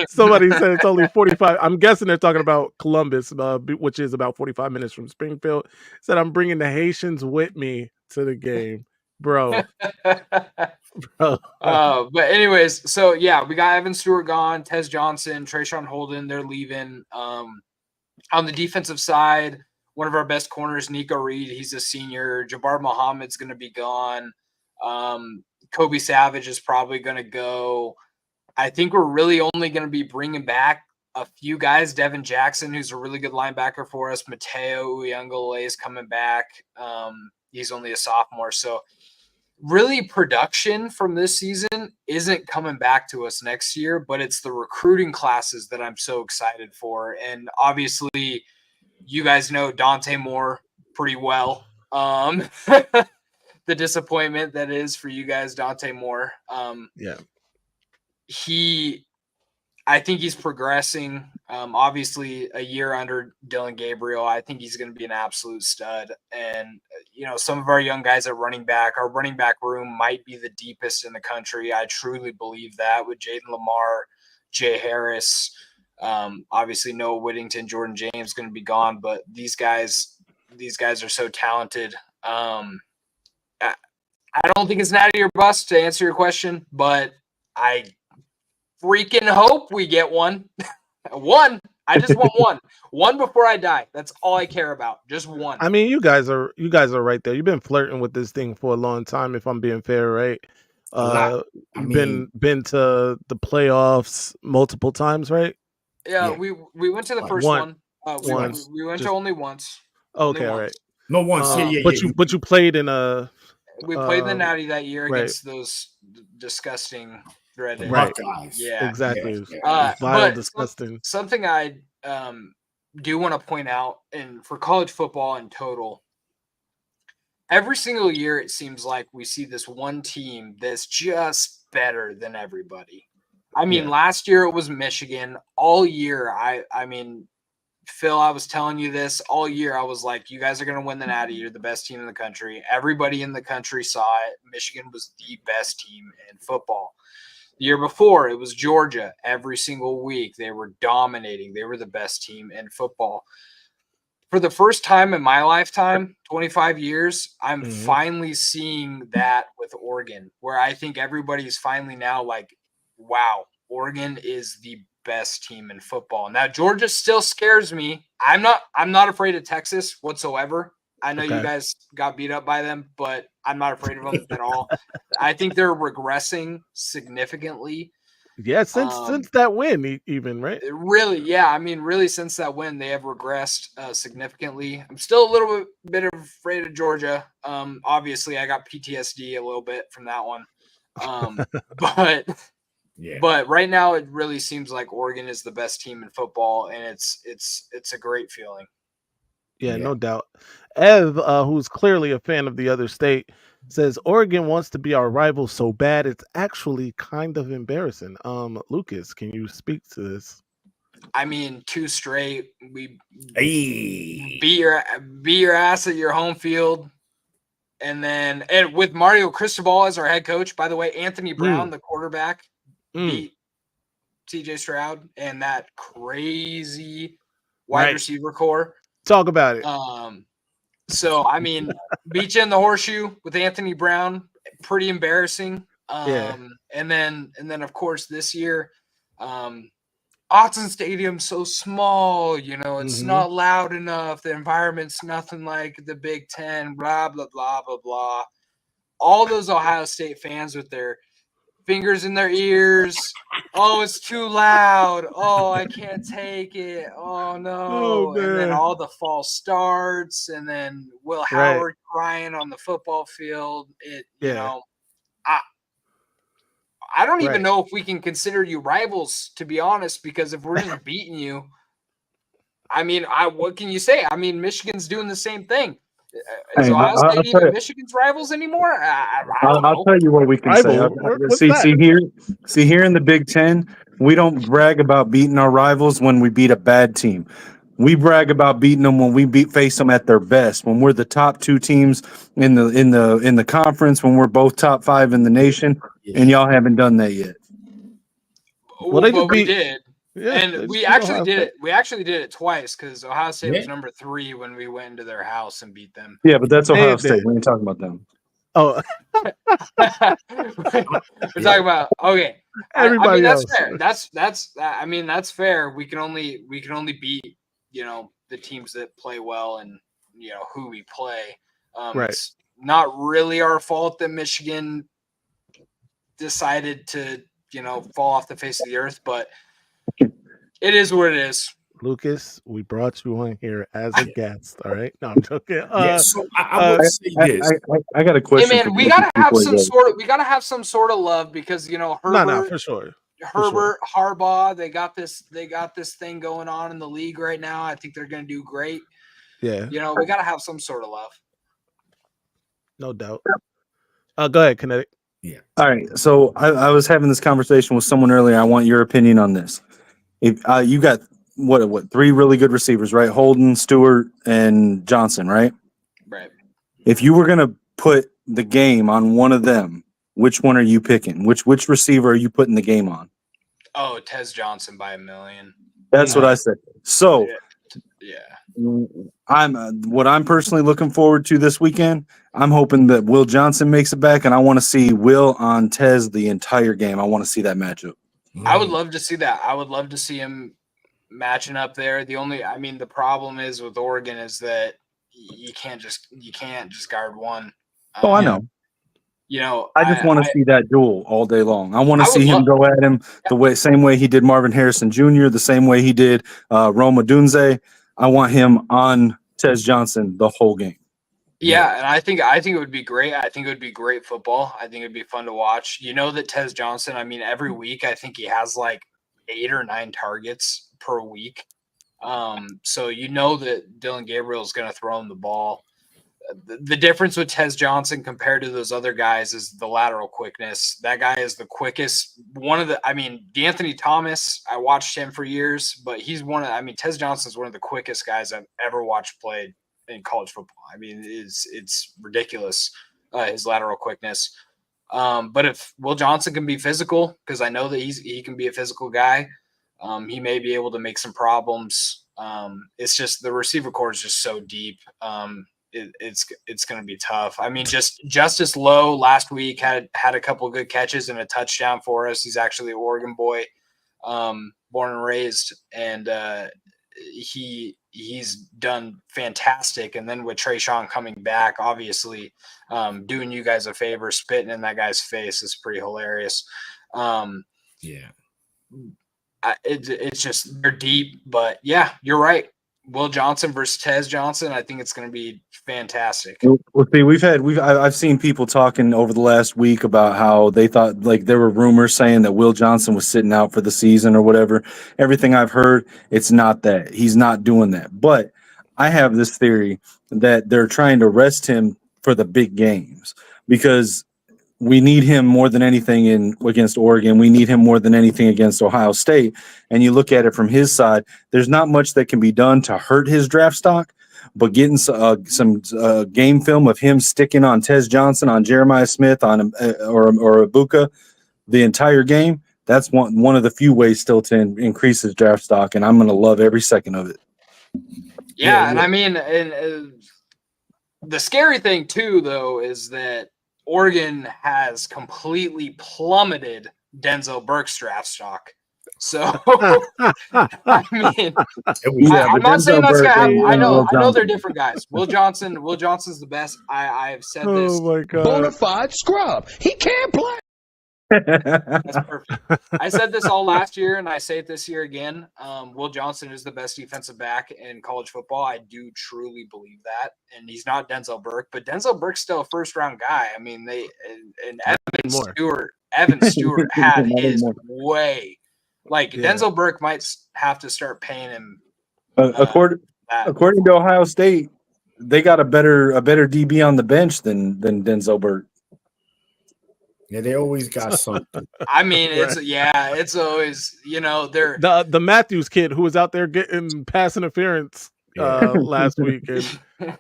[SPEAKER 1] somebody said it's only 45. I'm guessing they're talking about Columbus, which is about 45 minutes from Springfield. Said I'm bringing the Haitians with me to the game, bro.
[SPEAKER 4] But anyways, so yeah, we got Evan Stewart gone, Tez Johnson, Trayshawn Holden, they're leaving. On the defensive side, one of our best corners, Nico Reed, he's a senior. Jabbar Muhammad's going to be gone. Kobe Savage is probably going to go. I think we're really only going to be bringing back a few guys. Devin Jackson, who's a really good linebacker for us. Mateo Uyunglele is coming back. He's only a sophomore. So really production from this season isn't coming back to us next year, but it's the recruiting classes that I'm so excited for. And obviously you guys know Dante Moore pretty well. The disappointment that is for you guys, Dante Moore.
[SPEAKER 1] Yeah.
[SPEAKER 4] I think he's progressing. Obviously, a year under Dylan Gabriel, I think he's going to be an absolute stud. And, some of our young guys at running back, our running back room might be the deepest in the country. I truly believe that, with Jaden Lamar, Jay Harris, obviously Noah Whittington, Jordan James going to be gone, but these guys are so talented. I don't think it's natty or bust to answer your question, but I freaking hope we get one. One. I just want one before I die. That's all I care about. Just one.
[SPEAKER 1] I mean, you guys are right there. You've been flirting with this thing for a long time, if I'm being fair, right?
[SPEAKER 2] A lot. I
[SPEAKER 1] You've
[SPEAKER 2] mean,
[SPEAKER 1] been to the playoffs multiple times, right?
[SPEAKER 4] Yeah,
[SPEAKER 2] yeah.
[SPEAKER 4] we went to the first
[SPEAKER 1] One.
[SPEAKER 4] one.
[SPEAKER 1] Once.
[SPEAKER 4] We went to
[SPEAKER 1] Just
[SPEAKER 4] only once.
[SPEAKER 1] okay,
[SPEAKER 4] Only
[SPEAKER 1] all
[SPEAKER 4] once.
[SPEAKER 1] right.
[SPEAKER 2] No once.
[SPEAKER 1] But you played in a
[SPEAKER 4] We played the Natty that year
[SPEAKER 1] right.
[SPEAKER 4] against those disgusting dreaded
[SPEAKER 1] Right.
[SPEAKER 2] Buckeyes.
[SPEAKER 4] Yeah,
[SPEAKER 1] Exactly. It
[SPEAKER 2] Yeah.
[SPEAKER 1] was vile,
[SPEAKER 4] but
[SPEAKER 1] disgusting.
[SPEAKER 4] something I do want to point out, and for college football in total, every single year it seems like we see this one team that's just better than everybody. I mean,
[SPEAKER 1] Yeah.
[SPEAKER 4] last year it was Michigan. All year, I mean, Phil, I was telling you this all year. I was like, you guys are going to win the Natty. You're the best team in the country. Everybody in the country saw it. Michigan was the best team in football. The year before, it was Georgia. Every single week, they were dominating. They were the best team in football. For the first time in my lifetime, 25 years, I'm finally seeing that with Oregon, where I think everybody's finally now like, wow, Oregon is the best team in football. Now, Georgia still scares me. I'm not afraid of Texas whatsoever. I know you guys got beat up by them, but I'm not afraid of them at all. I think they're regressing significantly.
[SPEAKER 1] Yeah, since that win, even right?
[SPEAKER 4] Really, yeah. I mean, really, since that win, they have regressed significantly. I'm still a little bit afraid of Georgia. Obviously, I got PTSD a little bit from that one. But right now, it really seems like Oregon is the best team in football, and it's a great feeling.
[SPEAKER 1] Yeah, no doubt. Ev, who's clearly a fan of the other state, says Oregon wants to be our rival so bad it's actually kind of embarrassing. Lucas, can you speak to this?
[SPEAKER 4] I mean, 2 straight. We
[SPEAKER 2] Hey.
[SPEAKER 4] beat your ass at your home field, and with Mario Cristobal as our head coach. By the way, Anthony Brown, the quarterback, beat CJ Stroud and that crazy wide receiver core.
[SPEAKER 1] Talk about it.
[SPEAKER 4] So I mean, beat you in the horseshoe with Anthony Brown, pretty embarrassing. And then of course this year, Autzen Stadium's so small, it's not loud enough. The environment's nothing like the Big Ten, blah, blah, blah, blah, blah. All those Ohio State fans with their fingers in their ears. Oh, it's too loud. Oh, I can't take it. Oh, no. And then all the false starts, and then Will Howard crying on the football field. I don't even know if we can consider you rivals, to be honest, because if we're just beating you, I mean, what can you say? I mean, Michigan's doing the same thing. Is Ohio State even Michigan's rivals anymore? I don't know.
[SPEAKER 3] I'll tell you what we can say. See here in the Big Ten, we don't brag about beating our rivals when we beat a bad team. We brag about beating them when we face them at their best. When we're the top 2 teams in the conference, when we're both top 5 in the nation, and y'all haven't done that yet.
[SPEAKER 1] Well,
[SPEAKER 4] we did.
[SPEAKER 1] Yeah,
[SPEAKER 4] and we actually did it. We actually did it twice because Ohio State was number 3 when we went into their house and beat them.
[SPEAKER 3] Yeah, but that's Ohio State. We ain't talking about them.
[SPEAKER 1] Oh,
[SPEAKER 4] we're talking about
[SPEAKER 1] everybody else.
[SPEAKER 4] That's fair. I mean, that's fair. We can only beat the teams that play well and who we play. It's not really our fault that Michigan decided to fall off the face of the earth, but it is what it is.
[SPEAKER 1] Lucas, we brought you on here as a guest. All right, no, I'm joking.
[SPEAKER 2] So I would say this.
[SPEAKER 3] I got a question.
[SPEAKER 4] Hey man, we gotta have some sort of love because Herbert.
[SPEAKER 1] No, for sure.
[SPEAKER 4] Herbert, Harbaugh, they got this thing going on in the league right now. I think they're gonna do great.
[SPEAKER 1] Yeah,
[SPEAKER 4] we gotta have some sort of love.
[SPEAKER 1] No doubt. Go ahead, Kinetic.
[SPEAKER 2] Yeah.
[SPEAKER 3] All right. So I was having this conversation with someone earlier. I want your opinion on this. If you got what 3 really good receivers, right? Holden, Stewart, and Johnson, right?
[SPEAKER 4] Right.
[SPEAKER 3] If you were gonna put the game on one of them, which one are you picking? Which receiver are you putting the game on?
[SPEAKER 4] Oh, Tez Johnson by 1,000,000.
[SPEAKER 3] That's what I said. So
[SPEAKER 4] yeah.
[SPEAKER 3] I'm personally looking forward to this weekend. I'm hoping that Will Johnson makes it back, and I want to see Will on Tez the entire game. I want to see that matchup.
[SPEAKER 4] I would love to see that. I would love to see him matching up there. The problem is with Oregon is that you can't just guard one.
[SPEAKER 3] Oh, I know. I just want to see that duel all day long. I want to see him go at him the same way he did Marvin Harrison Jr., the same way he did Roma Dunze. I want him on Tez Johnson the whole game.
[SPEAKER 4] Yeah, and I think it would be great. I think it would be great football. I think it'd be fun to watch. You know that Tez Johnson, every week I think he has like 8 or 9 targets per week. So you know that Dylan Gabriel is going to throw him the ball. The difference with Tez Johnson compared to those other guys is the lateral quickness. That guy is the quickest. DeAnthony Thomas, I watched him for years, but he's Tez Johnson is one of the quickest guys I've ever watched play in college football. It's ridiculous, his lateral quickness. But if Will Johnson can be physical, because I know that he can be a physical guy, he may be able to make some problems. It's just the receiver core is just so deep. It's going to be tough. Just Justice Lowe last week had a couple of good catches and a touchdown for us. He's actually an Oregon boy, born and raised, and he's done fantastic. And then with Trayshawn coming back, obviously, doing you guys a favor, spitting in that guy's face is pretty hilarious. It's just they're deep, but yeah, you're right. Will Johnson versus Tez Johnson, I think it's going to be fantastic.
[SPEAKER 3] Well, see, I've seen people talking over the last week about how they thought, like, there were rumors saying that Will Johnson was sitting out for the season or whatever. Everything I've heard, it's not that. He's not doing that. But I have this theory that they're trying to rest him for the big games because we need him more than anything against Oregon. We need him more than anything against Ohio State. And you look at it from his side, there's not much that can be done to hurt his draft stock, but getting some game film of him sticking on Tez Johnson, on Jeremiah Smith, on or Ibuka the entire game, that's one of the few ways still to increase his draft stock, and I'm going to love every second of it.
[SPEAKER 4] Yeah. The scary thing too, though, is that Oregon has completely plummeted Denzel Burke's draft stock. So, I'm not saying that's gonna happen. I know they're different guys. Will Johnson's the best. I've said this.
[SPEAKER 1] Oh my God.
[SPEAKER 5] Bonafide scrub. He can't play.
[SPEAKER 4] That's perfect. I said this all last year, and I say it this year again. Will Johnson is the best defensive back in college football. I do truly believe that, and he's not Denzel Burke, but Denzel Burke's still a first-round guy. Evan Stewart had his way. Denzel Burke might have to start paying him.
[SPEAKER 3] According to Ohio State, they got a better DB on the bench than Denzel Burke.
[SPEAKER 2] Yeah, they always got something.
[SPEAKER 4] It's always, they're
[SPEAKER 1] the Matthews kid who was out there getting pass interference last week,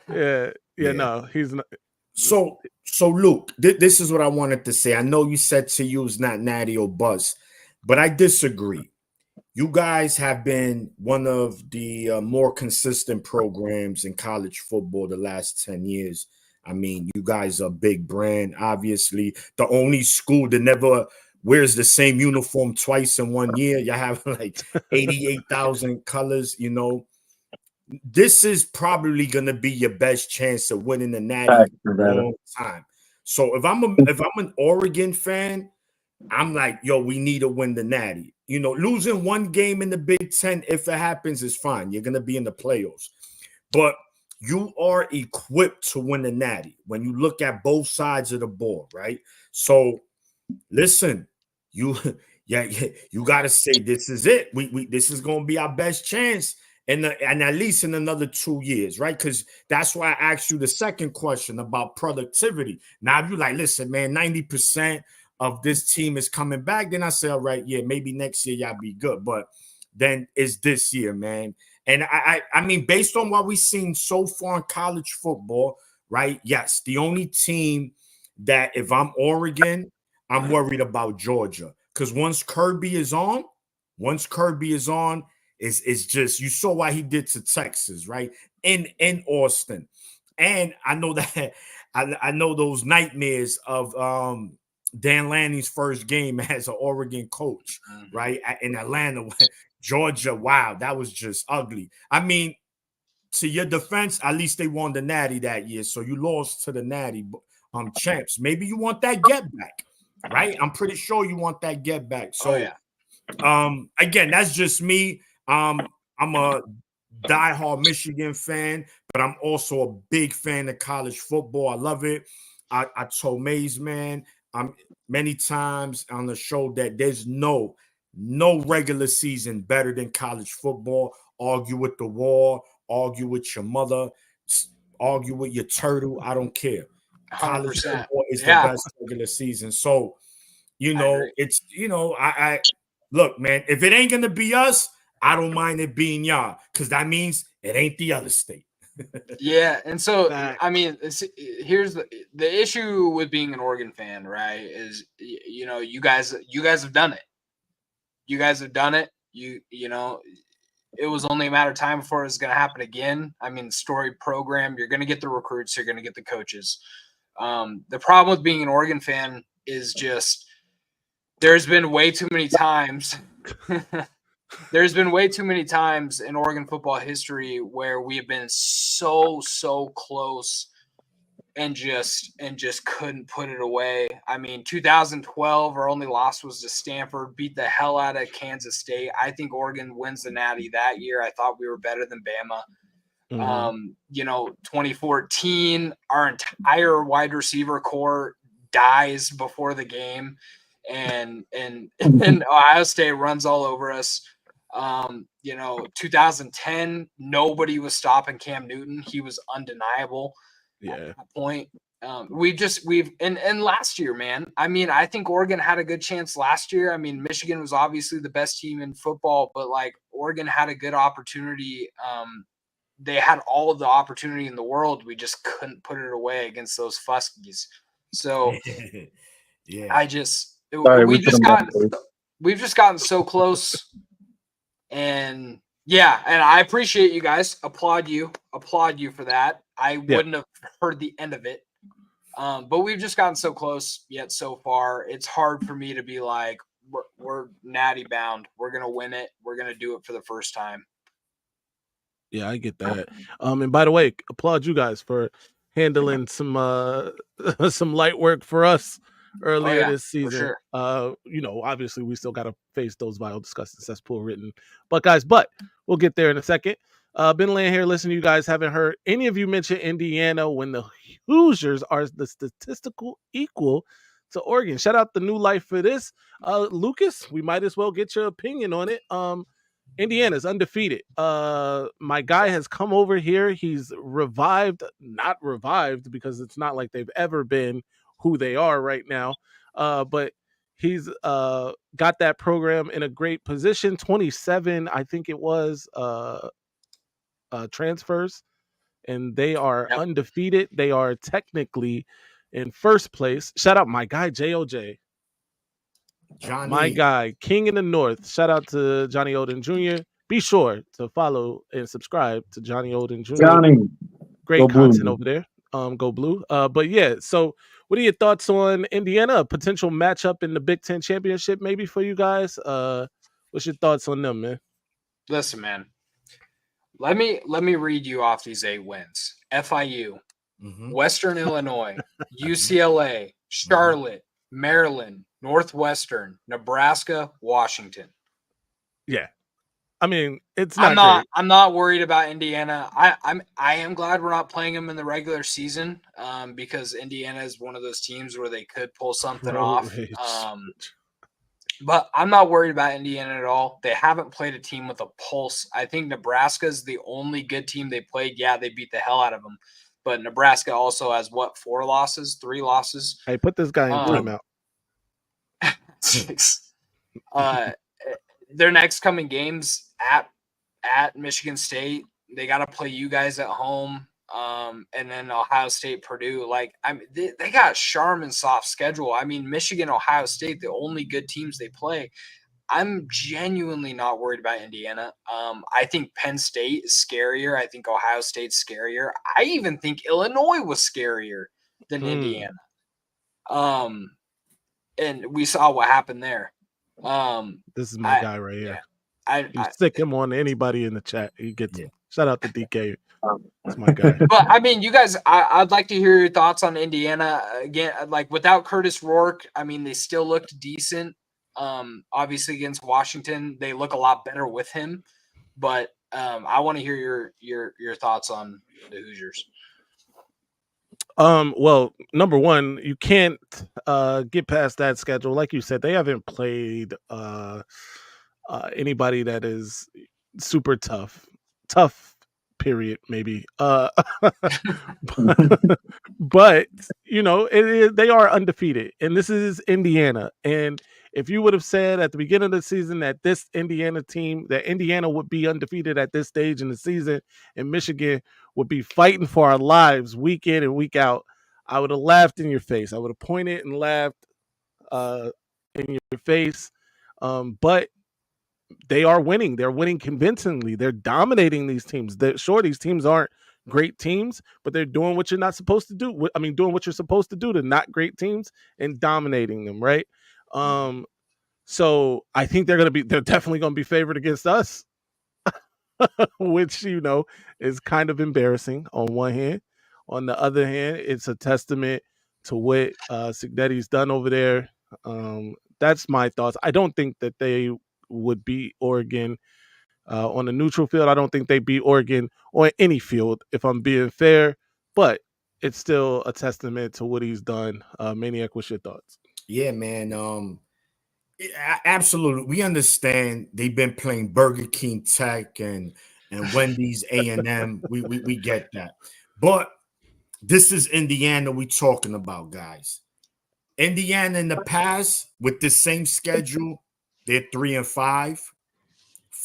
[SPEAKER 1] and no, he's not.
[SPEAKER 2] So Luke, this is what I wanted to say. I know you said to you is not natty or buzz, but I disagree. You guys have been one of the more consistent programs in college football the last 10 years. You guys are a big brand, obviously. The only school that never wears the same uniform twice in 1 year. You have like 88,000 colors, This is probably going to be your best chance of winning the natty for a long time. So if I'm an Oregon fan, I'm like, yo, we need to win the natty. Losing one game in the Big Ten, if it happens, is fine. You're going to be in the playoffs. But you are equipped to win the natty when you look at both sides of the ball, right? So listen, you got to say this is it. We this is going to be our best chance, and at least in another 2 years, right? Because that's why I asked you the second question about productivity. Now, if you're like, listen, man, 90% of this team is coming back, then I say, all right, yeah, maybe next year y'all be good, but then it's this year, man. And based on what we've seen so far in college football, right? Yes, the only team that if I'm Oregon, I'm worried about Georgia. Because once Kirby is on, it's just, you saw what he did to Texas, right? In Austin. And I know that I know those nightmares of Dan Lanning's first game as an Oregon coach, right? In Atlanta, Georgia, wow, that was just ugly. I mean, to your defense, at least they won the Natty that year. So you lost to the Natty champs. Maybe you want that get back, right? I'm pretty sure you want that get back.
[SPEAKER 4] Oh
[SPEAKER 2] So
[SPEAKER 4] yeah.
[SPEAKER 2] again, that's just me. I'm a diehard Michigan fan, but I'm also a big fan of college football. I love it. I told Maize, man, many times on the show that there's no regular season better than college football. Argue with the wall, argue with your mother, argue with your turtle. I don't care. College
[SPEAKER 4] 100%.
[SPEAKER 2] football is the
[SPEAKER 4] Yeah,
[SPEAKER 2] best regular season. So,
[SPEAKER 4] I agree.
[SPEAKER 2] it's I look, man, if it ain't gonna be us, I don't mind it being y'all, because that means it ain't the other state.
[SPEAKER 4] Yeah, and so
[SPEAKER 1] Facts.
[SPEAKER 4] I mean, here's the issue with being an Oregon fan, right? Is you guys have done it. You guys have done it. You know, it was only a matter of time before it was going to happen again. I mean, story program. You're going to get the recruits. You're going to get the coaches. The problem with being an Oregon fan is just there's been way too many times. There's been way too many times in Oregon football history where we have been so close and just couldn't put it away. I mean, 2012, our only loss was to Stanford, beat the hell out of Kansas State. I think Oregon wins the Natty that year. I thought we were better than Bama. 2014, our entire wide receiver core dies before the game, and Ohio State runs all over us. 2010, nobody was stopping Cam Newton. He was undeniable at that point. And last year, man, I mean, I think Oregon had a good chance last year. I mean, Michigan was obviously the best team in football, but like Oregon had a good opportunity. They had all of the opportunity in the world. We just couldn't put it away against those Fuskies. So
[SPEAKER 2] Yeah.
[SPEAKER 3] Sorry, we put them down.
[SPEAKER 4] we've just gotten so close. And yeah, and I appreciate you guys. Applaud you for that. I wouldn't have heard the end of it. But we've just gotten so close yet so far. It's hard for me to be like, we're natty bound. We're going to win it. We're going to do it for the first time.
[SPEAKER 1] Yeah, I get that. And by the way, applaud you guys for handling some some light work for us earlier this season.
[SPEAKER 4] Sure.
[SPEAKER 1] Obviously we still gotta face those vile, disgusting cesspool written Buckeyes, but we'll get there in a second. Been laying here listening to you guys. Haven't heard any of you mention Indiana when the Hoosiers are the statistical equal to Oregon. Shout out the New Life for this. Lucas, we might as well get your opinion on it. Indiana's undefeated. My guy has come over here. He's not revived because it's not like they've ever been who they are right now. But he's got that program in a great position. 27, I think it was, transfers, and they are undefeated. They are technically in first place. Shout out my guy JOJ.
[SPEAKER 2] Johnny.
[SPEAKER 1] My guy, King in the North. Shout out to Johnny Odin Jr. Be sure to follow and subscribe to Johnny Odin Jr.
[SPEAKER 3] Johnny,
[SPEAKER 1] great
[SPEAKER 3] go
[SPEAKER 1] content
[SPEAKER 3] blue.
[SPEAKER 1] over there. Go blue. But yeah, so what are your thoughts on Indiana? A potential matchup in the Big Ten championship, maybe for you guys. What's your thoughts on them, man?
[SPEAKER 4] Listen, man. Let me read you off these 8 wins. FIU, Western Illinois, UCLA, Charlotte, Maryland, Northwestern, Nebraska, Washington.
[SPEAKER 1] Yeah. I mean, it's
[SPEAKER 4] I'm not worried about Indiana. I am glad we're not playing them in the regular season, because Indiana is one of those teams where they could pull something off. But I'm not worried about Indiana at all. They haven't played a team with a pulse. I think Nebraska is the only good team they played. Yeah, they beat the hell out of them. But Nebraska also has, 3 losses?
[SPEAKER 1] Hey, put this guy in timeout.
[SPEAKER 4] Their next coming games at Michigan State, they got to play you guys at home. And then Ohio State, Purdue. Like, I mean, they got Charmin soft schedule. I mean, Michigan, Ohio State, the only good teams they play. I'm genuinely not worried about Indiana. I think Penn State is scarier. I think Ohio State's scarier. I even think Illinois was scarier than Indiana. And we saw what happened there.
[SPEAKER 1] This is my guy right here.
[SPEAKER 4] Yeah.
[SPEAKER 1] You stick him on anybody in the chat, he gets
[SPEAKER 2] Yeah.
[SPEAKER 1] him. Shout out to DK. That's my guy.
[SPEAKER 4] But I mean, you guys, I'd like to hear your thoughts on Indiana again. Like without Curtis Rourke, I mean, they still looked decent. Obviously against Washington, they look a lot better with him. But I want to hear your thoughts on the Hoosiers.
[SPEAKER 1] Well, number one, you can't get past that schedule. Like you said, they haven't played anybody that is super tough. Tough, period, maybe. But you know, they are undefeated, and this is Indiana. And if you would have said at the beginning of the season that this Indiana team, that Indiana would be undefeated at this stage in the season, and Michigan would be fighting for our lives week in and week out, I would have laughed in your face. I would have pointed and laughed in your face. But they are winning. They're winning convincingly. They're dominating these teams. Sure, these teams aren't great teams, but they're doing what you're not supposed to do. I mean, doing what you're supposed to do to not great teams and dominating them, right? So I think they're definitely gonna be favored against us, which you know is kind of embarrassing on one hand. On the other hand, it's a testament to what Signetti's done over there. That's my thoughts. I don't think that they would beat Oregon on a neutral field. I don't think they beat Oregon on any field, if I'm being fair. But it's still a testament to what he's done. Maniac, what's your thoughts?
[SPEAKER 2] Yeah, man. Absolutely. We understand they've been playing Burger King Tech and Wendy's A&M. We get that. But this is Indiana we talking about, guys. Indiana in the past with the same schedule, they're 3-5,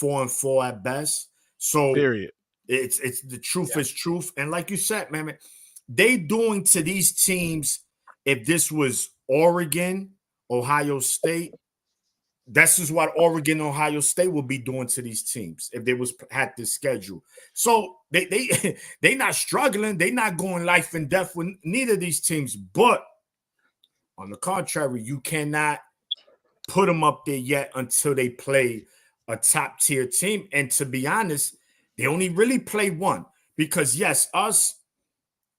[SPEAKER 2] 4-4 at best. So
[SPEAKER 1] period.
[SPEAKER 2] It's the truth is truth. And like you said, man, they doing to these teams, if this was Oregon, Ohio State, this is what Oregon, Ohio State will be doing to these teams if they had this schedule. So they not struggling. They not going life and death with neither of these teams. But on the contrary, you cannot put them up there yet until they play a top tier team. And to be honest, they only really play one because yes, us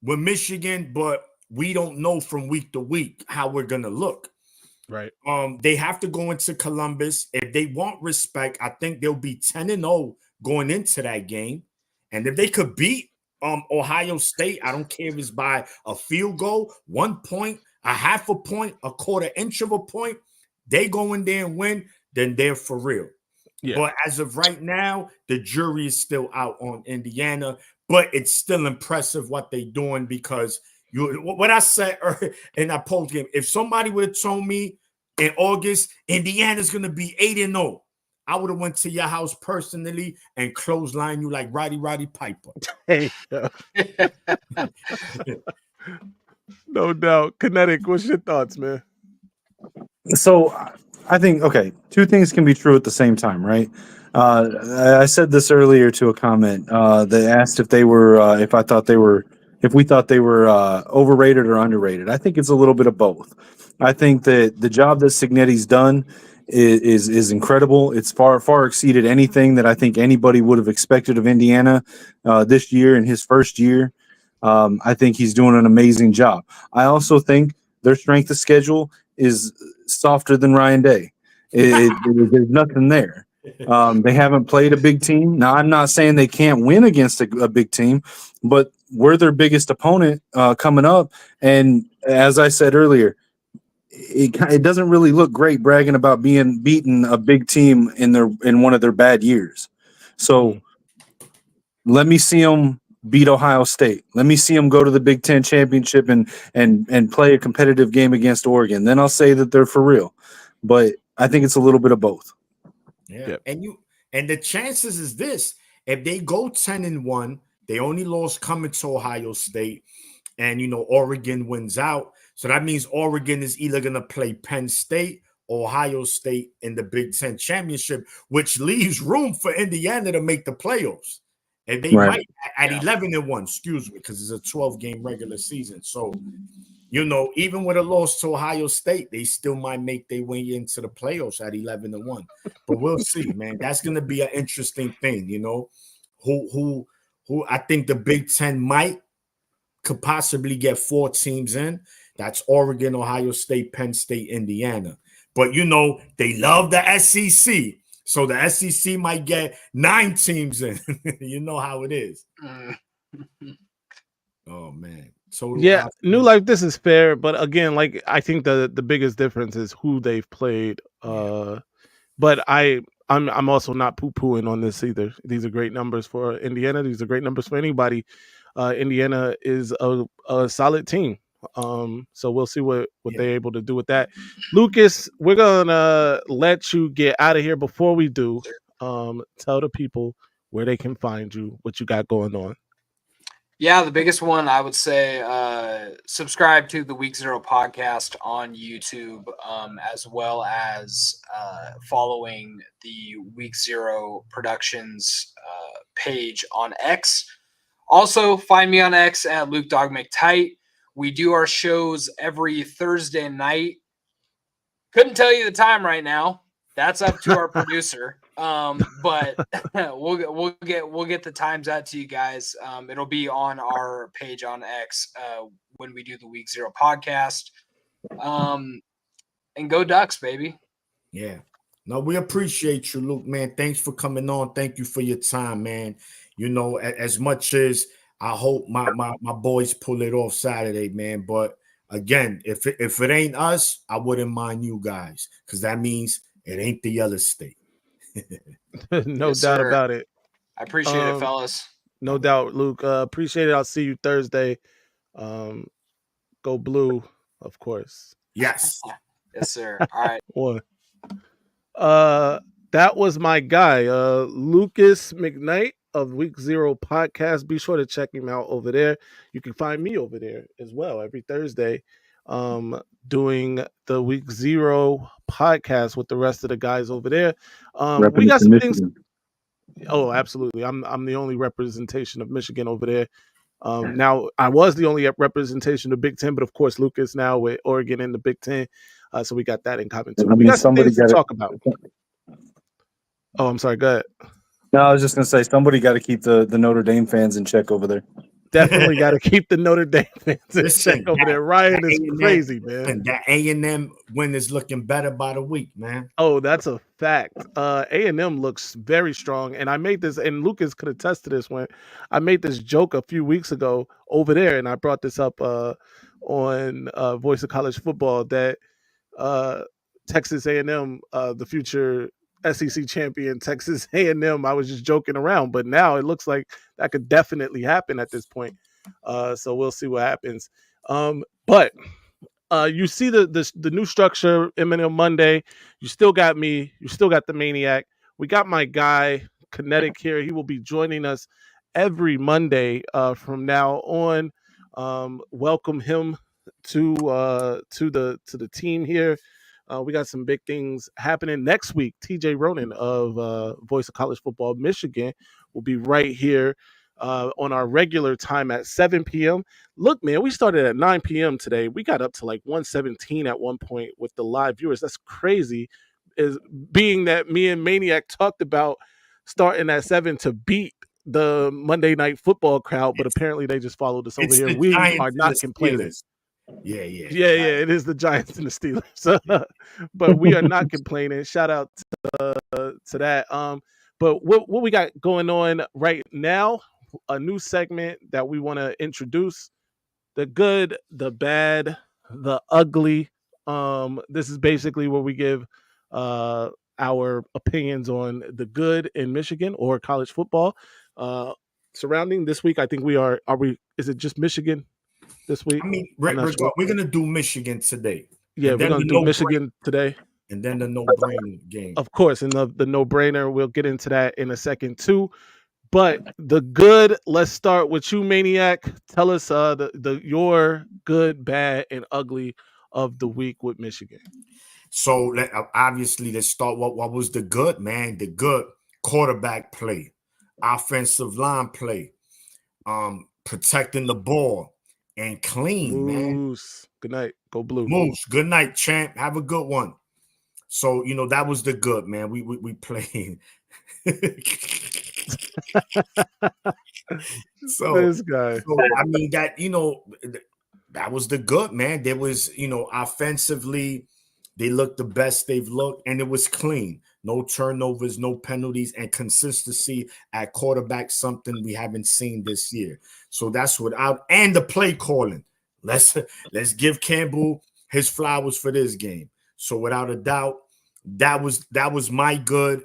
[SPEAKER 2] we're Michigan, but we don't know from week to week how we're gonna look.
[SPEAKER 1] Right.
[SPEAKER 2] They have to go into Columbus. If they want respect, I think they'll be 10-0 going into that game. And if they could beat Ohio State, I don't care if it's by a field goal, 1 point, a half a point, a quarter inch of a point, they go in there and win, then they're for real. Yeah. But as of right now, the jury is still out on Indiana, but it's still impressive what they're doing because what I said in that post game, if somebody would have told me in August Indiana's gonna be 8-0, I would have went to your house personally and clothesline you like Roddy Piper.
[SPEAKER 1] Hey, no doubt. Kinetic, what's your thoughts, man?
[SPEAKER 3] So I think, okay, two things can be true at the same time, right? I said this earlier to a comment. They asked if they were, if we thought they were overrated or underrated. I think it's a little bit of both. I think that the job that Signetti's done is incredible. It's far exceeded anything that I think anybody would have expected of Indiana this year in his first year. I think he's doing an amazing job. I also think their strength of schedule is softer than Ryan Day. There's nothing there. They haven't played a big team. Now, I'm not saying they can't win against a big team, but we're their biggest opponent coming up. And as I said earlier, it doesn't really look great bragging about being beaten a big team in one of their bad years. So let me see them beat Ohio State. Let me see them go to the Big Ten championship and play a competitive game against Oregon. Then I'll say that they're for real. But I think it's a little bit of both.
[SPEAKER 2] Yeah. Yep. And the chances is this: if they go 10-1, they only lost coming to Ohio State, and Oregon wins out. So that means Oregon is either going to play Penn State or Ohio State in the Big Ten championship, which leaves room for Indiana to make the playoffs. And they might at 11-1, excuse me, because it's a 12-game regular season. So, even with a loss to Ohio State, they still might make their way into the playoffs at 11-1. But we'll see, man. That's going to be an interesting thing, Who I think the Big Ten could possibly get 4 teams in. That's Oregon, Ohio State, Penn State, Indiana. But, they love the SEC. So the SEC might get 9 teams in. You know how it is. Oh, man. So
[SPEAKER 1] yeah, New Life, this is fair. But again, like, I think the biggest difference is who they've played. But I'm also not poo-pooing on this either. These are great numbers for Indiana. These are great numbers for anybody. Indiana is a solid team. So we'll see what they're able to do with that. Lucas, we're gonna let you get out of here. Before we do, tell the people where they can find you, what you got going on.
[SPEAKER 4] Yeah, the biggest one I would say, subscribe to the Week Zero podcast on YouTube, as well as following the Week Zero Productions page on X. Also, find me on X at Luke Dog McTight. We do our shows every Thursday night. Couldn't tell you the time right now. That's up to our producer. But we'll get the times out to you guys. It'll be on our page on X when we do the Week Zero podcast. And go Ducks, baby.
[SPEAKER 2] Yeah. No, we appreciate you, Luke, man. Thanks for coming on. Thank you for your time, man. As much as I hope my boys pull it off Saturday, man. But again, if it ain't us, I wouldn't mind you guys, because that means it ain't the other state.
[SPEAKER 1] No
[SPEAKER 4] Yes,
[SPEAKER 1] doubt
[SPEAKER 4] sir.
[SPEAKER 1] about it.
[SPEAKER 4] I appreciate it, fellas.
[SPEAKER 1] No doubt, Luke. Appreciate it. I'll see you Thursday. Go Blue, of course.
[SPEAKER 2] Yes.
[SPEAKER 4] Yes, sir. All right.
[SPEAKER 1] One. That was my guy, Lucas McKnight of Week Zero Podcast. Be sure to check him out over there. You can find me over there as well every Thursday, doing the Week Zero Podcast with the rest of the guys over there. We got some things. Oh, absolutely. I'm the only representation of Michigan over there. Now, I was the only representation of Big Ten, but of course, Lucas now with Oregon in the Big Ten. So we got that in common too. We got some things to talk about. Oh, I'm sorry. Go ahead.
[SPEAKER 3] No, I was just going to say, somebody got to keep the Notre Dame fans in check over there.
[SPEAKER 1] Definitely got to keep the Notre Dame fans in check over there. Ryan is crazy, man.
[SPEAKER 2] And that A&M win is looking better by the week, man.
[SPEAKER 1] Oh, that's a fact. A&M looks very strong. And I made this, and Lucas could attest to this when I made this joke a few weeks ago over there, and I brought this up on Voice of College Football that Texas A&M, the future SEC champion, Texas A&M, I was just joking around, but now it looks like that could definitely happen at this point. So we'll see what happens. But you see the new structure, M&M Monday. You still got me. You still got the Maniac. We got my guy, Kinetic, here. He will be joining us every Monday from now on. Welcome him to the team here. We got some big things happening next week. TJ Ronan of Voice of College Football Michigan will be right here on our regular time at 7 p.m. Look, man, we started at 9 p.m. today. We got up to like 117 at one point with the live viewers. That's crazy. Is being that me and Maniac talked about starting at 7 to beat the Monday Night Football crowd, but apparently they just followed us over here. We are not complaining.
[SPEAKER 2] Yeah.
[SPEAKER 1] It is the Giants and the Steelers. But we are not complaining. Shout out to that. But what we got going on right now, a new segment that we want to introduce: the good, the bad, the ugly. This is basically where we give our opinions on the good in Michigan or college football. Surrounding this week, I think we are we? Is it just Michigan this week?
[SPEAKER 2] I mean, we're going to do Michigan today.
[SPEAKER 1] Yeah, we're going to do Michigan today.
[SPEAKER 2] And then the no-brainer game.
[SPEAKER 1] Of course, and the no-brainer, we'll get into that in a second too. But the good, let's start with you, Maniac. Tell us your good, bad, and ugly of the week with Michigan.
[SPEAKER 2] So obviously, let's start. What was the good, man? The good quarterback play, offensive line play, protecting the ball, and clean, man.
[SPEAKER 1] Good night. Go blue.
[SPEAKER 2] Moose, good night, champ. Have a good one. So, that was the good, man. We playing. so,
[SPEAKER 1] This guy.
[SPEAKER 2] I mean, that was the good, man. There was, offensively, they looked the best they've looked, and it was clean. No turnovers, no penalties, and consistency at quarterback, something we haven't seen this year. So that's and the play calling. Let's give Campbell his flowers for this game. So without a doubt, that was my good.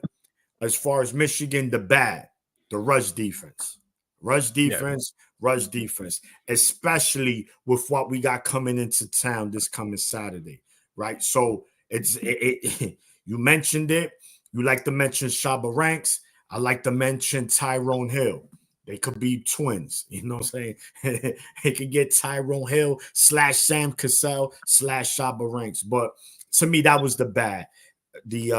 [SPEAKER 2] As far as Michigan, the bad, the rush defense. Rush defense, especially with what we got coming into town this coming Saturday, right? So you mentioned it. You like to mention Shabba Ranks. I like to mention Tyrone Hill. They could be twins, you know what I'm saying? They could get Tyrone Hill / Sam Cassell / Shabba Ranks. But to me, that was the bad. The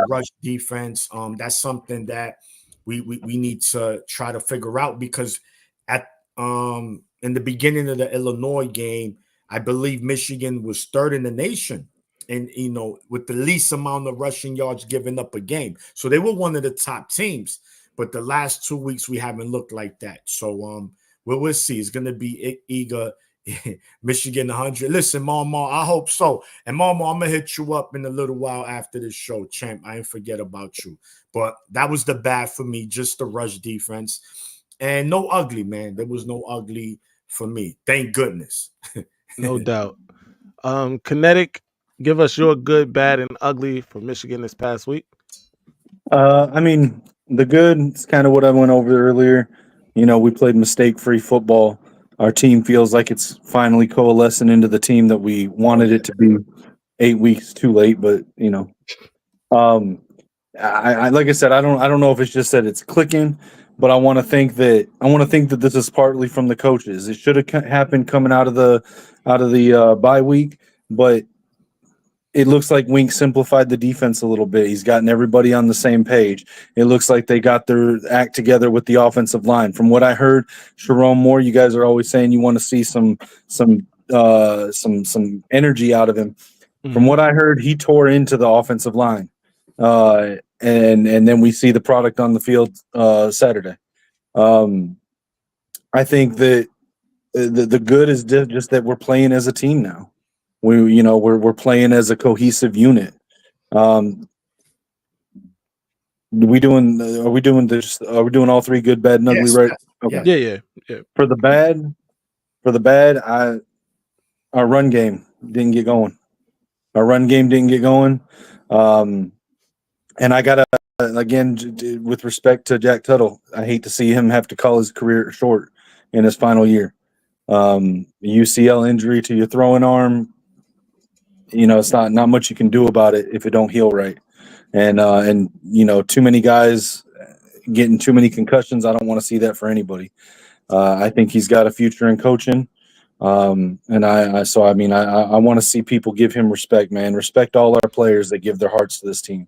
[SPEAKER 2] rush defense. That's something that we need to try to figure out, because at in the beginning of the Illinois game, I believe Michigan was third in the nation, and with the least amount of rushing yards given up a game. So they were one of the top teams. But the last 2 weeks we haven't looked like that. So we'll see. It's gonna be eager. Michigan 100. Listen, Mama, I hope so. And Mama, I'm gonna hit you up in a little while after this show, champ. I ain't forget about you. But that was the bad for me, just the rush defense. And no ugly, man. There was no ugly for me. Thank goodness.
[SPEAKER 1] No doubt. Kinetic, give us your good, bad, and ugly for Michigan this past week.
[SPEAKER 3] I mean, the good is kind of what I went over earlier. We played mistake-free football. Our team feels like it's finally coalescing into the team that we wanted it to be 8 weeks too late. But I like I said, I don't know if it's just that it's clicking, but I want to think that this is partly from the coaches. It should have happened coming out of the bye week, but it looks like Wink simplified the defense a little bit. He's gotten everybody on the same page. It looks like they got their act together with the offensive line. From what I heard, Sharon Moore, you guys are always saying you want to see some energy out of him. Mm-hmm. From what I heard, he tore into the offensive line, and then we see the product on the field Saturday. I think that the good is just that we're playing as a team now. We're playing as a cohesive unit. Are we doing all three good, bad, and ugly, right?
[SPEAKER 1] Okay. Yeah.
[SPEAKER 3] For the bad, our run game didn't get going. And I gotta again, with respect to Jack Tuttle, I hate to see him have to call his career short in his final year. UCL injury to your throwing arm. It's not much you can do about it if it don't heal right. And too many guys getting too many concussions. I don't want to see that for anybody. I think he's got a future in coaching. And I want to see people give him respect, man. Respect all our players that give their hearts to this team.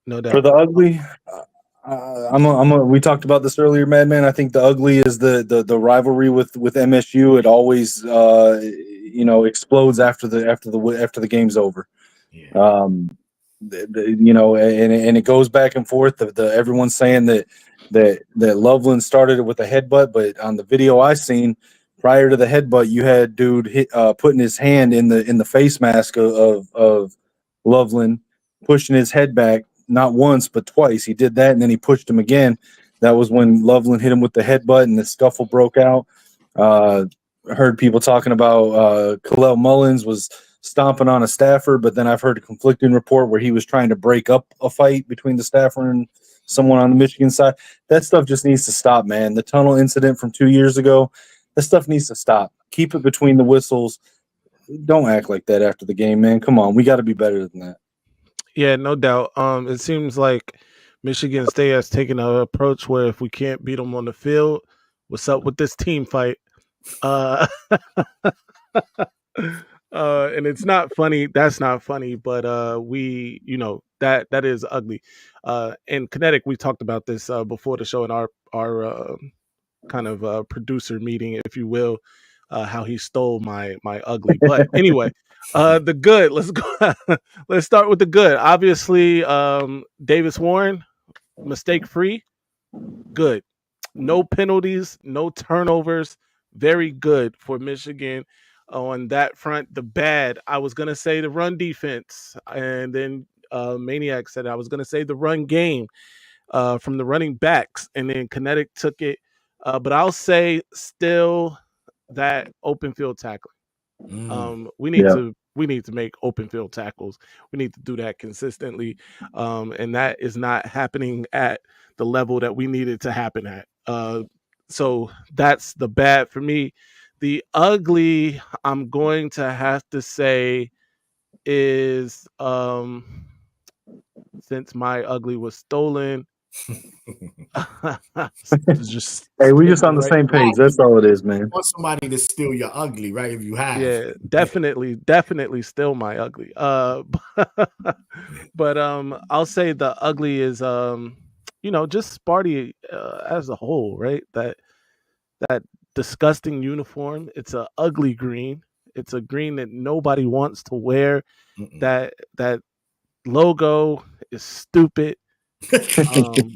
[SPEAKER 1] No doubt.
[SPEAKER 3] For the ugly, we talked about this earlier, Madman. I think the ugly is the rivalry with MSU. It always explodes after the game's over. Yeah. And it goes back and forth. Everyone's saying that Loveland started it with a headbutt, but on the video I seen prior to the headbutt, you had dude putting his hand in the face mask of Loveland, pushing his head back. Not once, but twice. He did that, and then he pushed him again. That was when Loveland hit him with the headbutt, and the scuffle broke out. Heard people talking about Khalil Mullins was stomping on a staffer, but then I've heard a conflicting report where he was trying to break up a fight between the staffer and someone on the Michigan side. That stuff just needs to stop, man. The tunnel incident from 2 years ago, that stuff needs to stop. Keep it between the whistles. Don't act like that after the game, man. Come on, we got to be better than that.
[SPEAKER 1] Yeah, no doubt. It seems like Michigan State has taken an approach where if we can't beat them on the field, what's up with this team fight? And it's not funny. That's not funny, but that is ugly. And Kinetic, we talked about this before the show in our kind of producer meeting, if you will. how he stole my ugly. But anyway, the good. Let's go. Let's start with the good. Obviously, Davis Warren, mistake free. Good. No penalties, no turnovers. Very good for Michigan on that front. The bad, I was gonna say the run defense, and then Maniac said I was gonna say the run game from the running backs, and then Kinetic took it. But I'll say still that open field tackling. We need
[SPEAKER 3] Yeah.
[SPEAKER 1] to make open field tackles. We need to do that consistently, and that is not happening at the level that we need it to happen at. So that's the bad for me. The ugly, I'm going to have to say, is since my ugly was stolen, just
[SPEAKER 3] Hey, we just
[SPEAKER 1] sticking
[SPEAKER 3] on the
[SPEAKER 1] right.
[SPEAKER 3] same page. That's all it is, man.
[SPEAKER 2] Want somebody to steal your ugly, right? If you have.
[SPEAKER 1] Yeah, definitely still my ugly. But I'll say the ugly is just Sparty as a whole, right? That disgusting uniform. It's a ugly green. It's a green that nobody wants to wear. That logo is stupid. Um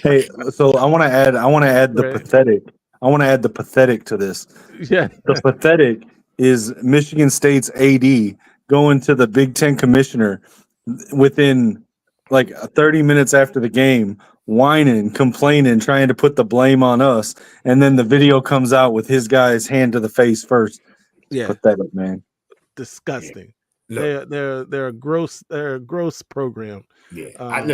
[SPEAKER 3] Hey, so I want to add the
[SPEAKER 1] right.
[SPEAKER 3] pathetic. I want to add the pathetic to this.
[SPEAKER 1] Yeah.
[SPEAKER 3] The pathetic is Michigan State's AD going to the Big Ten commissioner within like 30 minutes after the game, whining, complaining, trying to put the blame on us. And then the video comes out with his guy's hand to the face first. It's
[SPEAKER 1] Yeah.
[SPEAKER 3] pathetic, man.
[SPEAKER 1] Disgusting.
[SPEAKER 2] Look,
[SPEAKER 1] They're a gross program.
[SPEAKER 2] yeah.
[SPEAKER 1] Um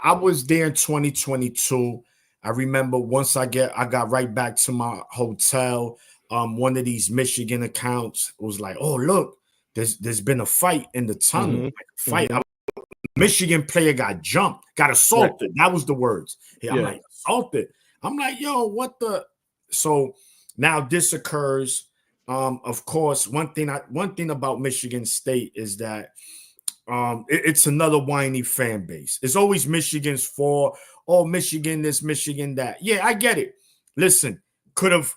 [SPEAKER 2] I was there in 2022. I remember once I got right back to my hotel. One of these Michigan accounts was like, "Oh, look, there's been a fight in the tunnel.
[SPEAKER 1] mhm,
[SPEAKER 2] Like a fight.
[SPEAKER 1] mhm.
[SPEAKER 2] Michigan player got jumped, got
[SPEAKER 1] Right.
[SPEAKER 2] assaulted. That was the words. Yeah, I'm
[SPEAKER 1] Yeah.
[SPEAKER 2] like, assaulted. I'm like, yo, what the? So now this occurs. Of course, one thing about Michigan State is that it's another whiny fan base. It's always Michigan's for, oh, Michigan this, Michigan that. Yeah, I get it. Listen, could have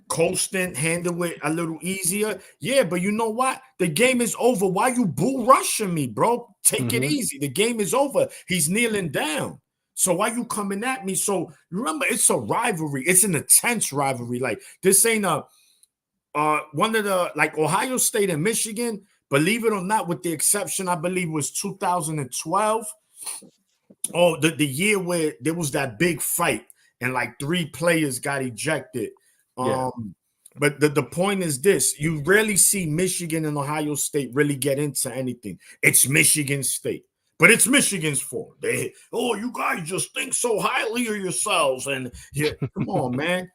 [SPEAKER 2] Colston handle it a little easier. Yeah, but you know what? The game is over. Why you bull rushing me, bro? Take it
[SPEAKER 1] Mhm.
[SPEAKER 2] easy. The game is over. He's kneeling down. So why you coming at me? So remember, it's a rivalry. It's an intense rivalry. Like this ain't a one of the like Ohio State and Michigan. Believe it or not, with the exception, I believe was 2012. Oh, the year where there was that big fight and like 3 players got ejected.
[SPEAKER 1] Yeah.
[SPEAKER 2] But the point is this: you rarely see Michigan and Ohio State really get into anything. It's Michigan State, but it's Michigan's fault. Oh, you guys just think so highly of yourselves, and yeah, come on, man.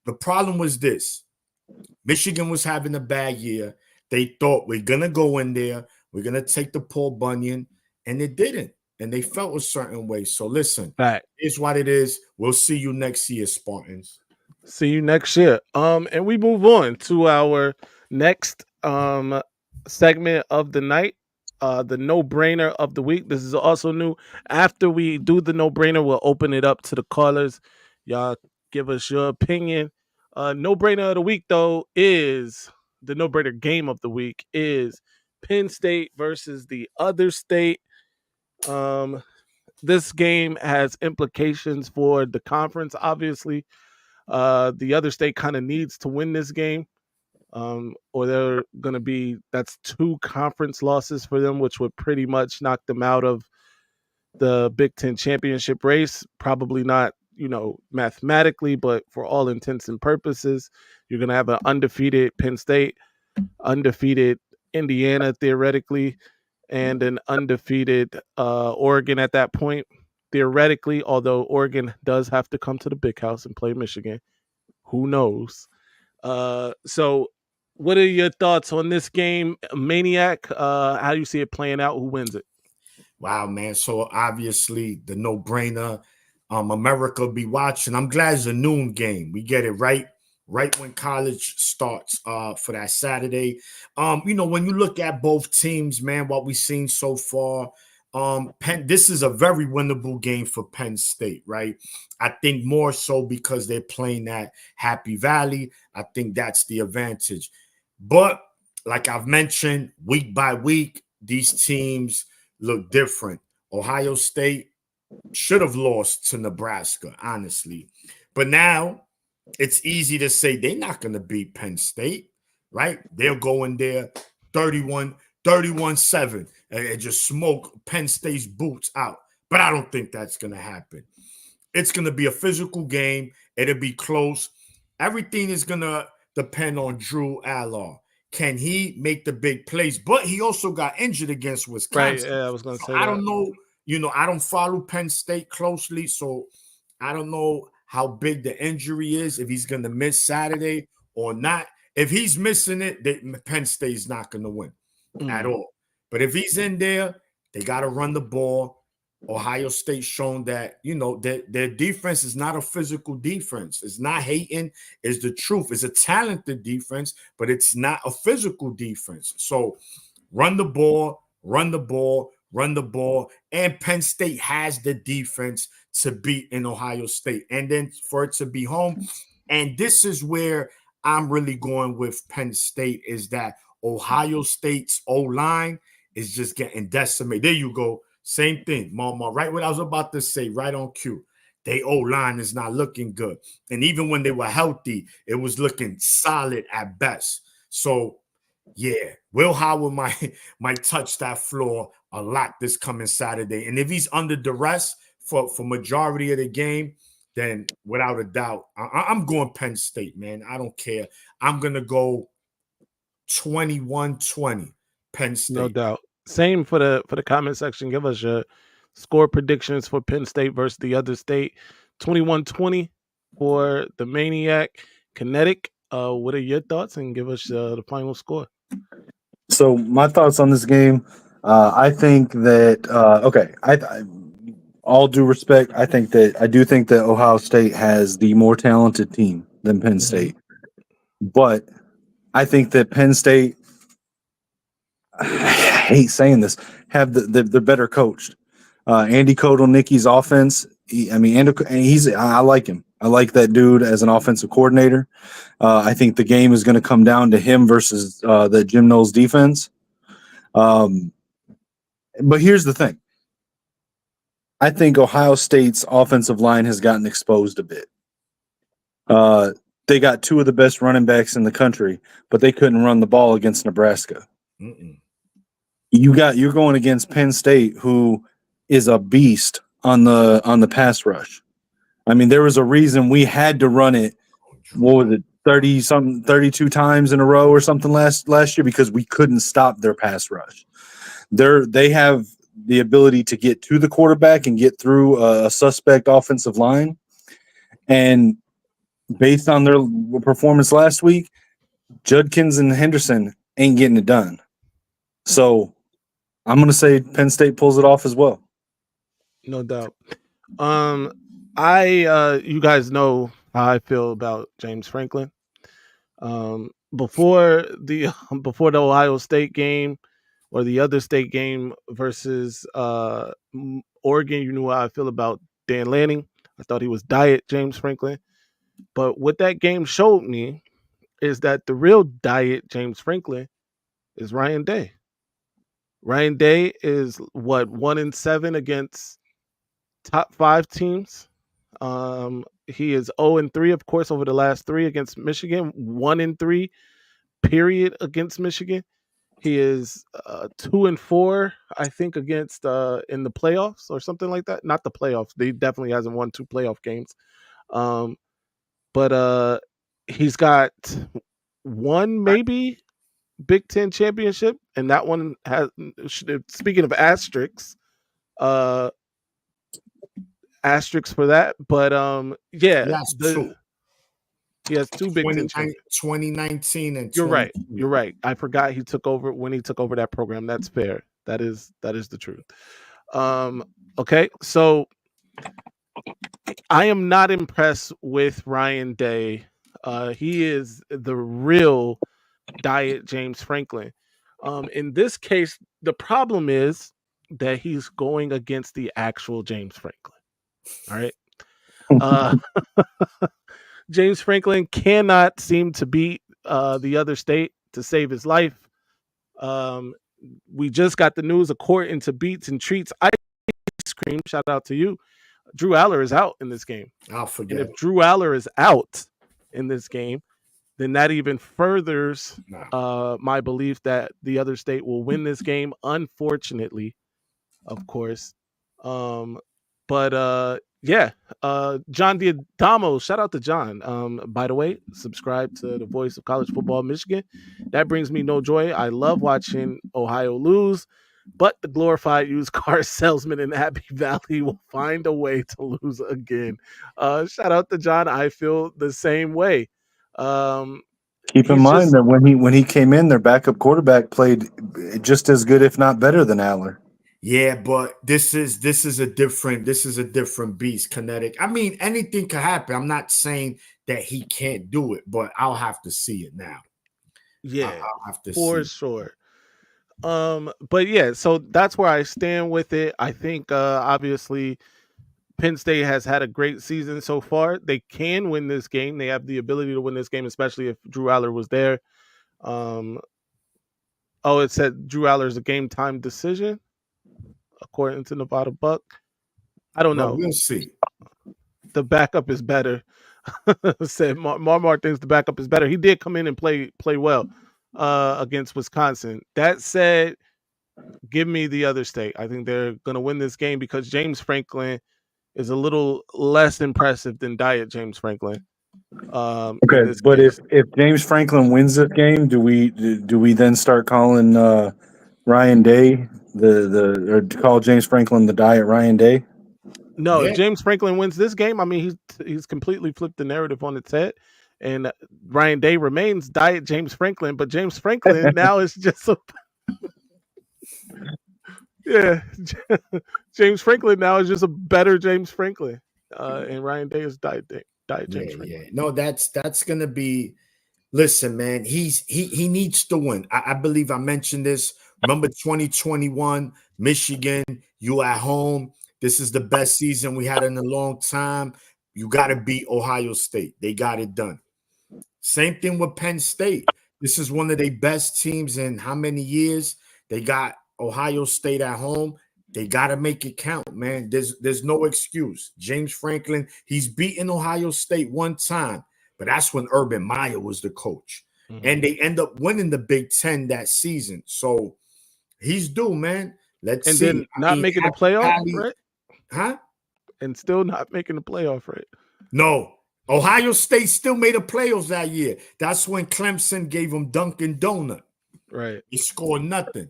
[SPEAKER 2] The problem was this: Michigan was having a bad year. They thought we're gonna go in there, we're gonna take the Paul Bunyan, and it didn't. And they felt a certain way. So listen,
[SPEAKER 1] Fact.
[SPEAKER 2] here's what it is. We'll see you next year, Spartans.
[SPEAKER 1] See you next year. And we move on to our next segment of the night. The no-brainer of the week. This is also new. After we do the no-brainer, we'll open it up to the callers. Y'all give us your opinion. No-brainer of the week, though, is the no-brainer game of the week is Penn State versus the other state. Um, this game has implications for the conference, obviously. The other state kind of needs to win this game, or they're going to be that's 2 conference losses for them, which would pretty much knock them out of the Big Ten championship race. Probably not, mathematically, but for all intents and purposes, you're going to have an undefeated Penn State, undefeated Indiana theoretically, and an undefeated Oregon at that point. Theoretically, although Oregon does have to come to the big house and play Michigan, who knows? So what are your thoughts on this game, Maniac? How do you see it playing out? Who wins it?
[SPEAKER 2] Wow, man. So obviously the no-brainer. America be watching. I'm glad it's a noon game. We get it right when college starts for that Saturday. When you look at both teams, man, what we've seen so far, This is a very winnable game for Penn State, right? I think more so because they're playing at Happy Valley. I think that's the advantage. But like I've mentioned, week by week, these teams look different. Ohio State should have lost to Nebraska, honestly. But now it's easy to say they're not going to beat Penn State, right? They'll go in there 31-7 and just smoke Penn State's boots out. But I don't think that's going to happen. It's going to be a physical game. It'll be close. Everything is going to depend on Drew Allard. Can he make the big plays? But he also got injured against
[SPEAKER 1] Right.
[SPEAKER 2] Wisconsin.
[SPEAKER 1] Yeah, I was going to
[SPEAKER 2] So
[SPEAKER 1] say
[SPEAKER 2] I
[SPEAKER 1] that.
[SPEAKER 2] don't know. I don't follow Penn State closely, so I don't know how big the injury is, if he's going to miss Saturday or not. If he's missing it, Penn State's not going to win at all. But if he's in there, they got to run the ball. Ohio State shown that, their defense is not a physical defense. It's not hating, it's the truth. It's a talented defense, but it's not a physical defense. So run the ball, run the ball, run the ball. And Penn State has the defense to beat in Ohio State. And then for it to be home. And this is where I'm really going with Penn State, is that Ohio State's O-line is just getting decimated. There you go. Same thing, Mama. Right what I was about to say, right on cue. They O-line is not looking good. And even when they were healthy, it was looking solid at best. So, yeah, Will Howard might touch that floor a lot this coming Saturday. And if he's under duress for majority of the game, then without a doubt, I'm going Penn State, man. I don't care. I'm going to go 21-20 Penn State.
[SPEAKER 1] No doubt. Same for the comment section. Give us your score predictions for Penn State versus the other state. 21-20 for the Maniac. Kinetic, what are your thoughts? And give us the final score.
[SPEAKER 3] So my thoughts on this game, I think that I all due respect, I do think that Ohio State has the more talented team than Penn State, but I think that Penn State, I hate saying this, they're better coached. Andy Kotelnicki's offense, I like him. I like that dude as an offensive coordinator. I think the game is going to come down to him versus the Jim Knowles defense. But here's the thing. I think Ohio State's offensive line has gotten exposed a bit. They got two of the best running backs in the country, but they couldn't run the ball against Nebraska. You're going against Penn State, who is a beast on the pass rush. I mean, there was a reason we had to run it. What was it, 32 times in a row or something last year, because we couldn't stop their pass rush. They have the ability to get to the quarterback and get through a suspect offensive line. And based on their performance last week, Judkins and Henderson ain't getting it done. So I'm going to say Penn State pulls it off as well.
[SPEAKER 1] No doubt. You guys know how I feel about James Franklin. Before the Ohio State game or the other state game versus Oregon, you knew how I feel about Dan Lanning. I thought he was diet James Franklin. But what that game showed me is that the real diet James Franklin is Ryan Day. Ryan Day is 1-7 against top 5 teams. He is 0-3, of course, over the last 3 against Michigan. 1-3, period, against Michigan. He is 2-4, I think, against in the playoffs or something like that. Not the playoffs. He definitely hasn't won 2 playoff games. But he's got one maybe Big Ten championship, and that one has. Speaking of asterisks, asterisks for that. But yeah, he has 2 Big Ten championships.
[SPEAKER 2] 2019 and
[SPEAKER 1] You're right. You're right. I forgot he took over when he took over that program. That's fair. That is the truth. Okay, so I am not impressed with Ryan Day. He is the real diet James Franklin. In this case, the problem is that he's going against the actual James Franklin. All right. Uh, James Franklin cannot seem to beat the other state to save his life. Um, we just got the news according to Beats and Treats Ice Cream. Shout out to you. Drew Aller is out in this game.
[SPEAKER 2] I'll
[SPEAKER 1] And
[SPEAKER 2] forget.
[SPEAKER 1] if Drew Aller is out in this game, then that even furthers my belief that the other state will win this game. Unfortunately, of course. But yeah, John Diadamo, shout out to John. By the way, subscribe to the Voice of College Football Michigan. That brings me no joy. I love watching Ohio lose, but the glorified used car salesman in Happy Valley will find a way to lose again. Shout out to John. I feel the same way.
[SPEAKER 3] Keep in mind that when he came in, their backup quarterback played just as good, if not better, than Aller.
[SPEAKER 2] Yeah, but this is a different beast, Kinetic. I mean, anything could happen. I'm not saying that he can't do it, but I'll have to see it now.
[SPEAKER 1] Yeah,
[SPEAKER 2] I'll have to
[SPEAKER 1] for
[SPEAKER 2] see.
[SPEAKER 1] sure. But yeah, so that's where I stand with it. I think obviously Penn State has had a great season so far. They can win this game. They have the ability to win this game, especially if Drew Aller was there. It said Drew Aller's a game time decision, according to Nevada Buck. I don't know.
[SPEAKER 2] We'll see.
[SPEAKER 1] The backup is better. Said Marmar thinks the backup is better. He did come in and play well against Wisconsin. That said, give me the other state. I think they're going to win this game because James Franklin is a little less impressive than Diet James Franklin.
[SPEAKER 3] Okay, but if James Franklin wins this game, do we then start calling Ryan Day or call James Franklin the Diet Ryan Day?
[SPEAKER 1] No, if James Franklin wins this game, I mean he's completely flipped the narrative on its head, and Ryan Day remains Diet James Franklin, but James Franklin now is just a James Franklin now is just a better James Franklin, and Ryan Day is Diet James Franklin.
[SPEAKER 2] Yeah. No, that's gonna be. Listen, man, he needs to win. I believe I mentioned this. Remember 2021, Michigan, you at home. This is the best season we had in a long time. You got to beat Ohio State. They got it done. Same thing with Penn State. This is one of their best teams in how many years? They got Ohio State at home. They got to make it count, man. There's no excuse. James Franklin, he's beaten Ohio State one time, but that's when Urban Meyer was the coach. Mm-hmm. And they end up winning the Big Ten that season. So he's due, man. Let's see.
[SPEAKER 1] And then not making the playoff, right?
[SPEAKER 2] Huh?
[SPEAKER 1] And still not making the playoff, right?
[SPEAKER 2] No. Ohio State still made the playoffs that year. That's when Clemson gave them Dunkin' Donut.
[SPEAKER 1] Right.
[SPEAKER 2] He scored nothing.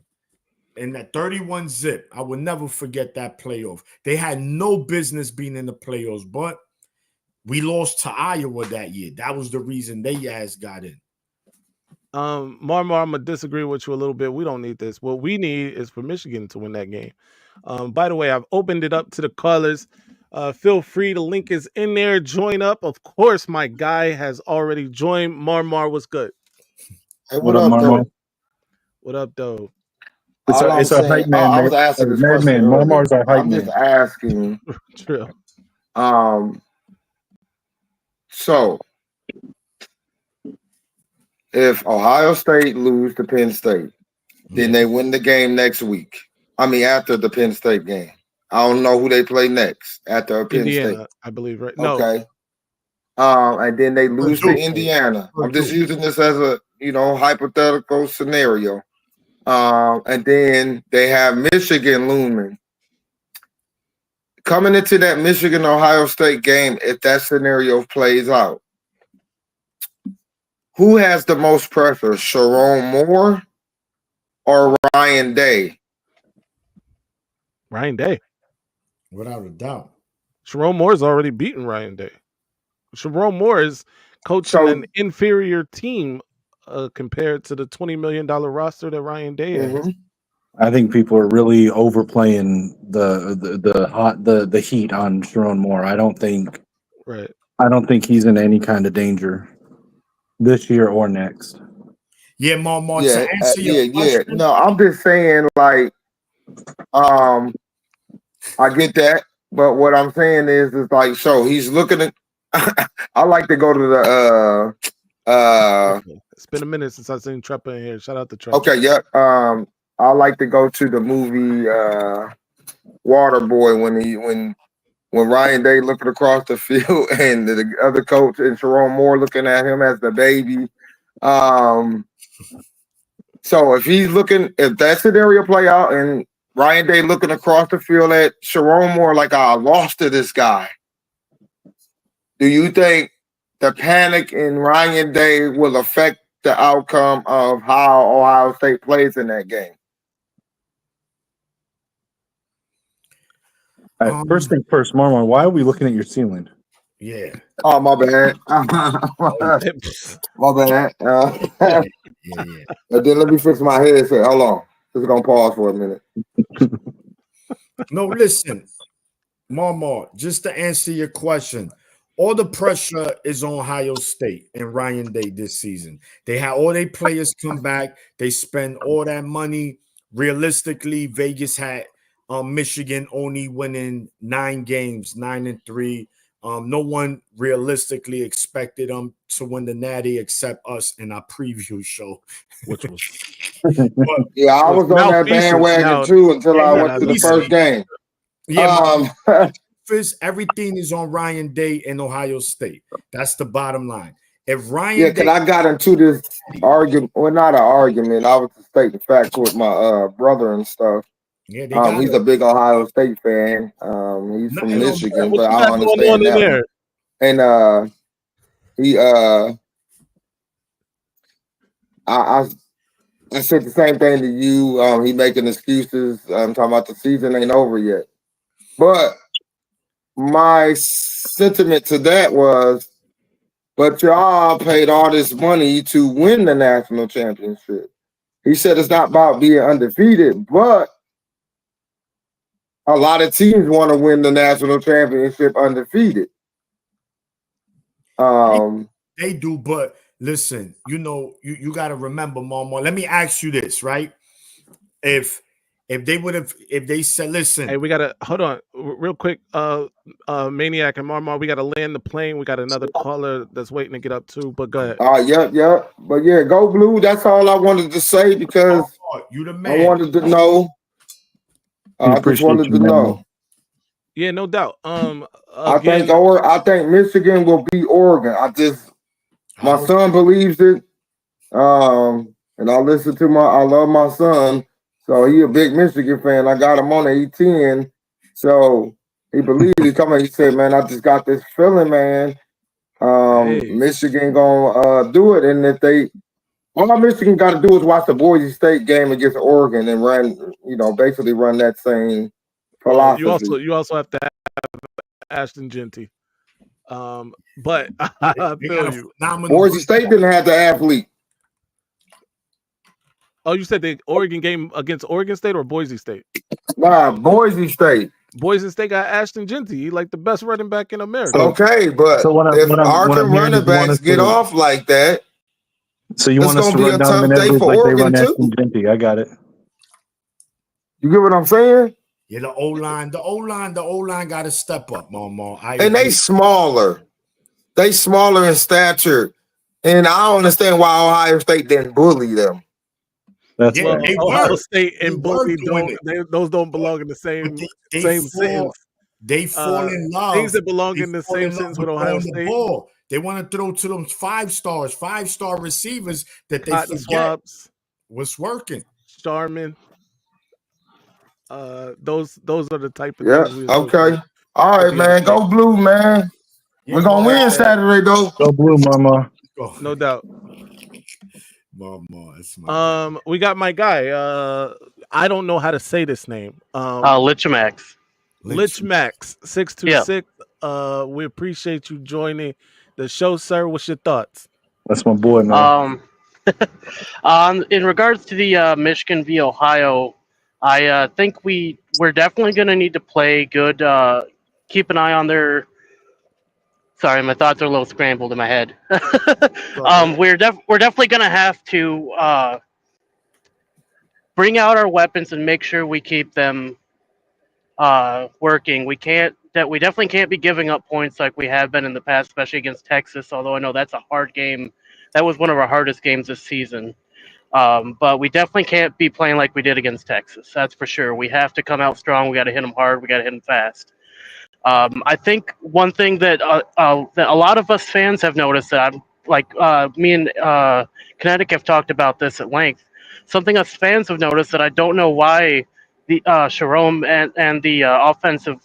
[SPEAKER 2] And that 31 zip, I will never forget that playoff. They had no business being in the playoffs, but we lost to Iowa that year. That was the reason they ass got in.
[SPEAKER 1] Marmar, I'm gonna disagree with you a little bit. We don't need this. What we need is for Michigan to win that game. By the way, I've opened it up to the callers. Feel free. The link is in there. Join up. Of course, my guy has already joined. Marmar, what's good?
[SPEAKER 6] Hey, what up, Marmar?
[SPEAKER 1] What up, though?
[SPEAKER 3] It's our hype man.
[SPEAKER 6] I was asking this question.
[SPEAKER 3] Marmar's our hype man.
[SPEAKER 6] I'm just asking.
[SPEAKER 1] True.
[SPEAKER 6] So if Ohio State lose to Penn State, then they win the game next week. I mean, after the Penn State game. I don't know who they play next after Penn
[SPEAKER 1] Indiana,
[SPEAKER 6] State.
[SPEAKER 1] I believe, right?
[SPEAKER 6] Okay. No. And then they lose to Indiana. I'm just using this as a hypothetical scenario. And then they have Michigan looming. Coming into that Michigan-Ohio State game, if that scenario plays out, who has the most pressure, Sharon Moore or Ryan Day?
[SPEAKER 1] Ryan Day.
[SPEAKER 2] Without a doubt.
[SPEAKER 1] Sharon Moore's already beaten Ryan Day. Sharon Moore is coaching an inferior team compared to the $20 million roster that Ryan Day has.
[SPEAKER 3] I think people are really overplaying the heat on Sharon Moore. I don't think he's in any kind of danger this year or next.
[SPEAKER 2] Yeah, Marmar, to answer your question.
[SPEAKER 6] No, I'm just saying, like, I get that, but what I'm saying is like, so he's looking at. I like to go to the
[SPEAKER 1] It's been a minute since I've seen Treppa in here. Shout out to Treppa.
[SPEAKER 6] okay, yeah. I like to go to the movie Waterboy when Ryan Day looking across the field and the other coach and Sharon Moore looking at him as the baby. So if that scenario play out and Ryan Day looking across the field at Sharon Moore like I lost to this guy, do you think the panic in Ryan Day will affect the outcome of how Ohio State plays in that game?
[SPEAKER 3] All right, first thing first, Marmon, why are we looking at your ceiling?
[SPEAKER 2] Yeah.
[SPEAKER 6] Oh, my bad. My bad.
[SPEAKER 2] Yeah.
[SPEAKER 6] And then let me fix my headset. Hold on. Just gonna pause for a minute.
[SPEAKER 2] No, listen, Mama, just to answer your question, all the pressure is on Ohio State and Ryan Day this season. They had all their players come back. They spend all that money. Realistically, Vegas had Michigan only winning 9 games, 9-3. No one realistically expected them to win the Natty except us in our preview show,
[SPEAKER 1] which was
[SPEAKER 6] yeah, I was on that bandwagon too until I went to the first game.
[SPEAKER 2] Yeah, everything is on Ryan Day and Ohio State. That's the bottom line. If Ryan,
[SPEAKER 6] yeah, because I got into this argument, well, not an argument. I was stating facts with my brother and stuff. Yeah, he's a big Ohio State fan. He's from Michigan, but I don't understand that. And I said the same thing to you. He making excuses. I'm talking about the season ain't over yet. But my sentiment to that was, but y'all paid all this money to win the national championship. He said it's not about being undefeated, but a lot of teams want to win the national championship undefeated.
[SPEAKER 2] They do, but listen, you got to remember, Mama. Let me ask you this, right? If they said, listen,
[SPEAKER 1] hey, we gotta hold on real quick. Maniac and Marmar, we gotta land the plane. We got another caller that's waiting to get up too. But go ahead.
[SPEAKER 6] Yeah. But yeah, go blue. That's all I wanted to say because
[SPEAKER 2] you the man.
[SPEAKER 6] I wanted to know. I just wanted to know.
[SPEAKER 1] Yeah, no doubt.
[SPEAKER 6] I think Michigan will beat Oregon. My son believes it. And I love my son. So he a big Michigan fan. I got him on A10. So he believes it coming. He said, man, I just got this feeling, man. Michigan gonna do it. And if all Michigan got to do is watch the Boise State game against Oregon and basically run that same philosophy.
[SPEAKER 1] You also have to have Ashton Genty. But I feel you.
[SPEAKER 6] Boise State didn't have the athlete.
[SPEAKER 1] Oh, you said the Oregon game against Oregon State or Boise State?
[SPEAKER 6] Nah, Boise State.
[SPEAKER 1] Boise State got Ashton Genty. He like the best running back in America.
[SPEAKER 6] Okay, but if our running backs get off like that,
[SPEAKER 3] so you want us to run down Menendez like they run Ashton Genty? I got it.
[SPEAKER 6] You get what I'm saying?
[SPEAKER 2] Yeah, the O-line got to step up, Mama.
[SPEAKER 6] And they smaller. They smaller in stature. And I don't understand why Ohio State didn't bully them.
[SPEAKER 3] That's
[SPEAKER 1] Ohio State and bully those don't belong in the same sentence.
[SPEAKER 2] They fall in love.
[SPEAKER 1] Things that belong in the same sentence with Ohio State.
[SPEAKER 2] They want to throw to them 5-star receivers that they forget
[SPEAKER 1] Swabs,
[SPEAKER 2] what's working.
[SPEAKER 1] Starman. Those are the type of things.
[SPEAKER 6] Okay. All right, man. Go blue, man. We're gonna win Saturday, though.
[SPEAKER 3] Go blue, Mama.
[SPEAKER 1] No doubt.
[SPEAKER 2] Mama,
[SPEAKER 1] we got my guy. I don't know how to say this name.
[SPEAKER 7] Lichmax.
[SPEAKER 1] Lichmax 626. We appreciate you joining the show, sir. What's your thoughts?
[SPEAKER 3] That's my boy, man.
[SPEAKER 7] In regards to the Michigan v. Ohio, I think we're definitely going to need to play good. Keep an eye on their. Sorry, my thoughts are a little scrambled in my head. We're definitely going to have to bring out our weapons and make sure we keep them working. We definitely can't be giving up points like we have been in the past, especially against Texas. Although I know that's a hard game. That was one of our hardest games this season. But we definitely can't be playing like we did against Texas. That's for sure. We have to come out strong. We got to hit them hard. We got to hit them fast. I think one thing that a lot of us fans have noticed that I'm like me and Kinetic have talked about this at length. Something us fans have noticed that I don't know why the Sharom and the offensive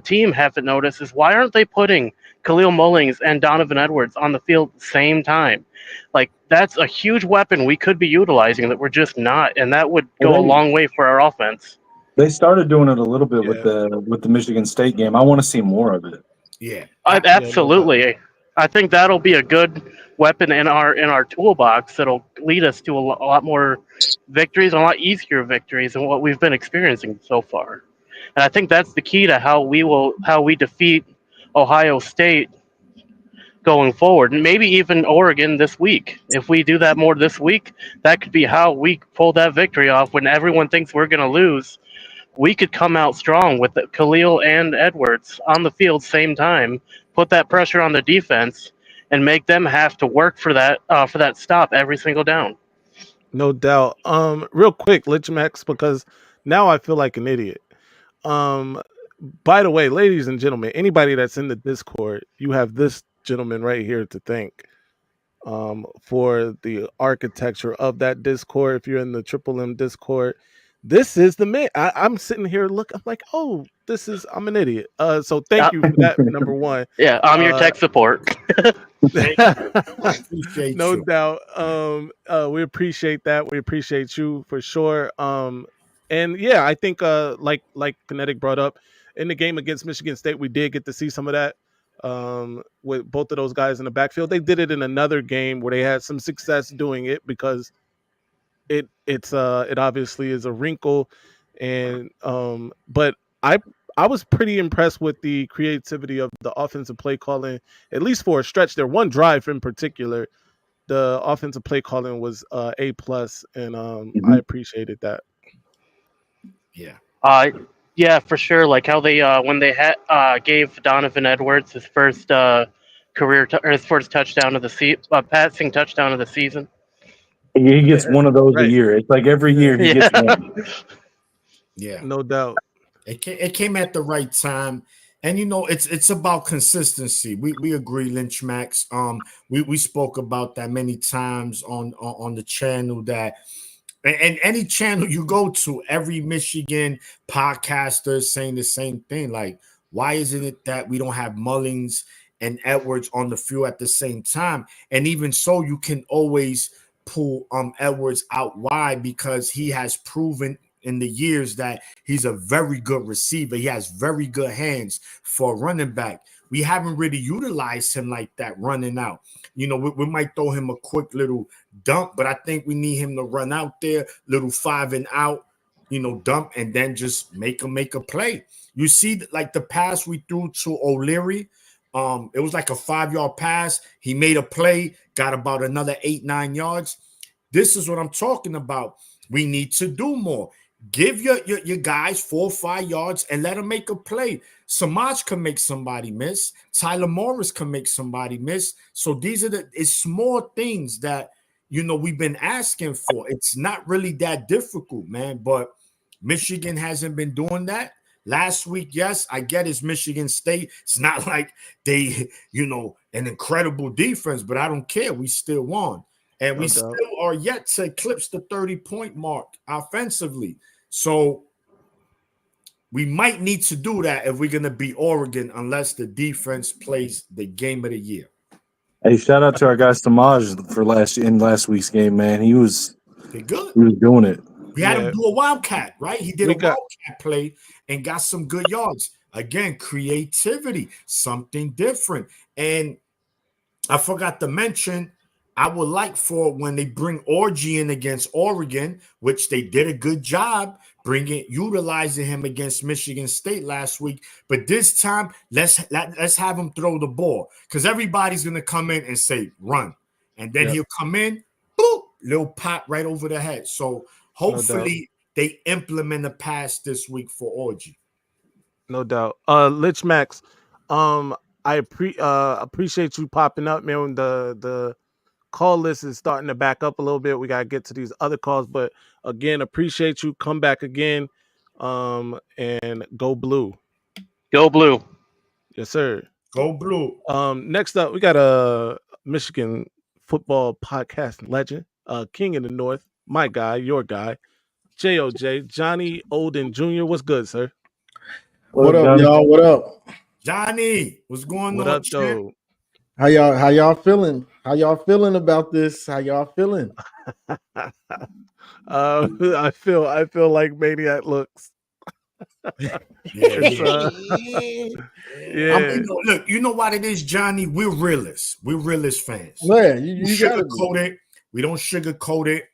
[SPEAKER 7] team haven't noticed is why aren't they putting Khalil Mullings and Donovan Edwards on the field at the same time? Like that's a huge weapon we could be utilizing that we're just not, and that would go a long way for our offense.
[SPEAKER 3] They started doing it a little bit with
[SPEAKER 1] Yeah.
[SPEAKER 3] the Michigan State game. I want to see more of it.
[SPEAKER 2] Yeah.
[SPEAKER 7] Absolutely. I think that'll be a good weapon in our toolbox that'll lead us to a lot more victories, a lot easier victories than what we've been experiencing so far. And I think that's the key to how we defeat Ohio State going forward, and maybe even Oregon this week. If we do that more this week, that could be how we pull that victory off. When everyone thinks we're going to lose, we could come out strong with Khalil and Edwards on the field same time, put that pressure on the defense, and make them have to work for that stop every single down.
[SPEAKER 1] No doubt. Real quick, Lich Max, because now I feel like an idiot. By the way, ladies and gentlemen, anybody that's in the Discord, you have this gentleman right here to thank for the architecture of that Discord. If you're in the Triple M Discord, this is the man. I'm sitting here I'm like, oh, I'm an idiot. So thank you for that, number one.
[SPEAKER 7] Yeah, I'm your tech support.
[SPEAKER 1] No doubt. We appreciate that. We appreciate you for sure. And yeah, I think like Kinetic brought up in the game against Michigan State, we did get to see some of that with both of those guys in the backfield. They did it in another game where they had some success doing it because it obviously is a wrinkle, and but I was pretty impressed with the creativity of the offensive play calling, at least for a stretch there. One drive in particular, the offensive play calling was A plus, and I appreciated that.
[SPEAKER 2] Yeah.
[SPEAKER 7] Yeah, for sure. Like how they when they gave Donovan Edwards his first his first touchdown of the passing touchdown of the season.
[SPEAKER 3] He gets one of those
[SPEAKER 1] Right.
[SPEAKER 3] a year. It's like every year he gets one.
[SPEAKER 2] Yeah.
[SPEAKER 1] No doubt.
[SPEAKER 2] It came at the right time. And it's about consistency. We agree, Lynch Max. We spoke about that many times on the channel that and any channel you go to, every Michigan podcaster is saying the same thing. Like, why isn't it that we don't have Mullings and Edwards on the field at the same time? And even so, you can always pull Edwards out wide because he has proven in the years that he's a very good receiver. He has very good hands for a running back. We haven't really utilized him like that running out. We might throw him a quick little dump, but I think we need him to run out there, little 5 and out, dump, and then just make a play. You see, like the pass we threw to O'Leary, it was like a 5-yard pass. He made a play, got about another 8-9 yards. This is what I'm talking about. We need to do more. Give your guys 4 or 5 yards and let them make a play. Samaj can make somebody miss. Tyler Morris can make somebody miss. So it's small things that we've been asking for. It's not really that difficult, man. But Michigan hasn't been doing that. Last week, yes, I get it's Michigan State. It's not like they, an incredible defense, but I don't care. We still won. And we still are yet to eclipse the 30-point mark offensively. So we might need to do that if we're going to beat Oregon, unless the defense plays the game of the year.
[SPEAKER 3] Hey, shout out to our guy Samaj for last week's game, man. He was
[SPEAKER 2] good.
[SPEAKER 3] He was doing it.
[SPEAKER 2] We had him do a wildcat, right? He did wildcat play and got some good yards. Again, creativity, something different. And I forgot to mention, I would like for when they bring Orgy in against Oregon, which they did a good job utilizing him against Michigan State last week. But this time, let's have him throw the ball, because everybody's going to come in and say, run. And then he'll come in, boop, little pop right over the head. So hopefully they implement a pass this week for Orgy.
[SPEAKER 1] No doubt. Lich Max, appreciate you popping up, man. The call list is starting to back up a little bit. We gotta get to these other calls, but again, appreciate you. Come back again. And go blue.
[SPEAKER 7] Go blue.
[SPEAKER 1] Yes, sir.
[SPEAKER 2] Go blue.
[SPEAKER 1] Next up, we got a Michigan football podcast legend, King in the North, my guy, your guy, JOJ, Johnny Olden Jr. What's good, sir?
[SPEAKER 5] What up,
[SPEAKER 3] Johnny?
[SPEAKER 5] y'all? What up?
[SPEAKER 2] Johnny, what's going
[SPEAKER 1] What
[SPEAKER 2] on,
[SPEAKER 1] up, though?
[SPEAKER 5] How y'all feeling? How y'all feeling about this? How y'all feeling?
[SPEAKER 1] I feel like Maniac looks.
[SPEAKER 2] Yeah.
[SPEAKER 1] Yeah.
[SPEAKER 2] Look, you know what it is, Johnny? We're realists. We're realist fans.
[SPEAKER 5] Yeah,
[SPEAKER 2] We
[SPEAKER 5] you gotta be.
[SPEAKER 2] sugarcoat it. We don't sugarcoat it.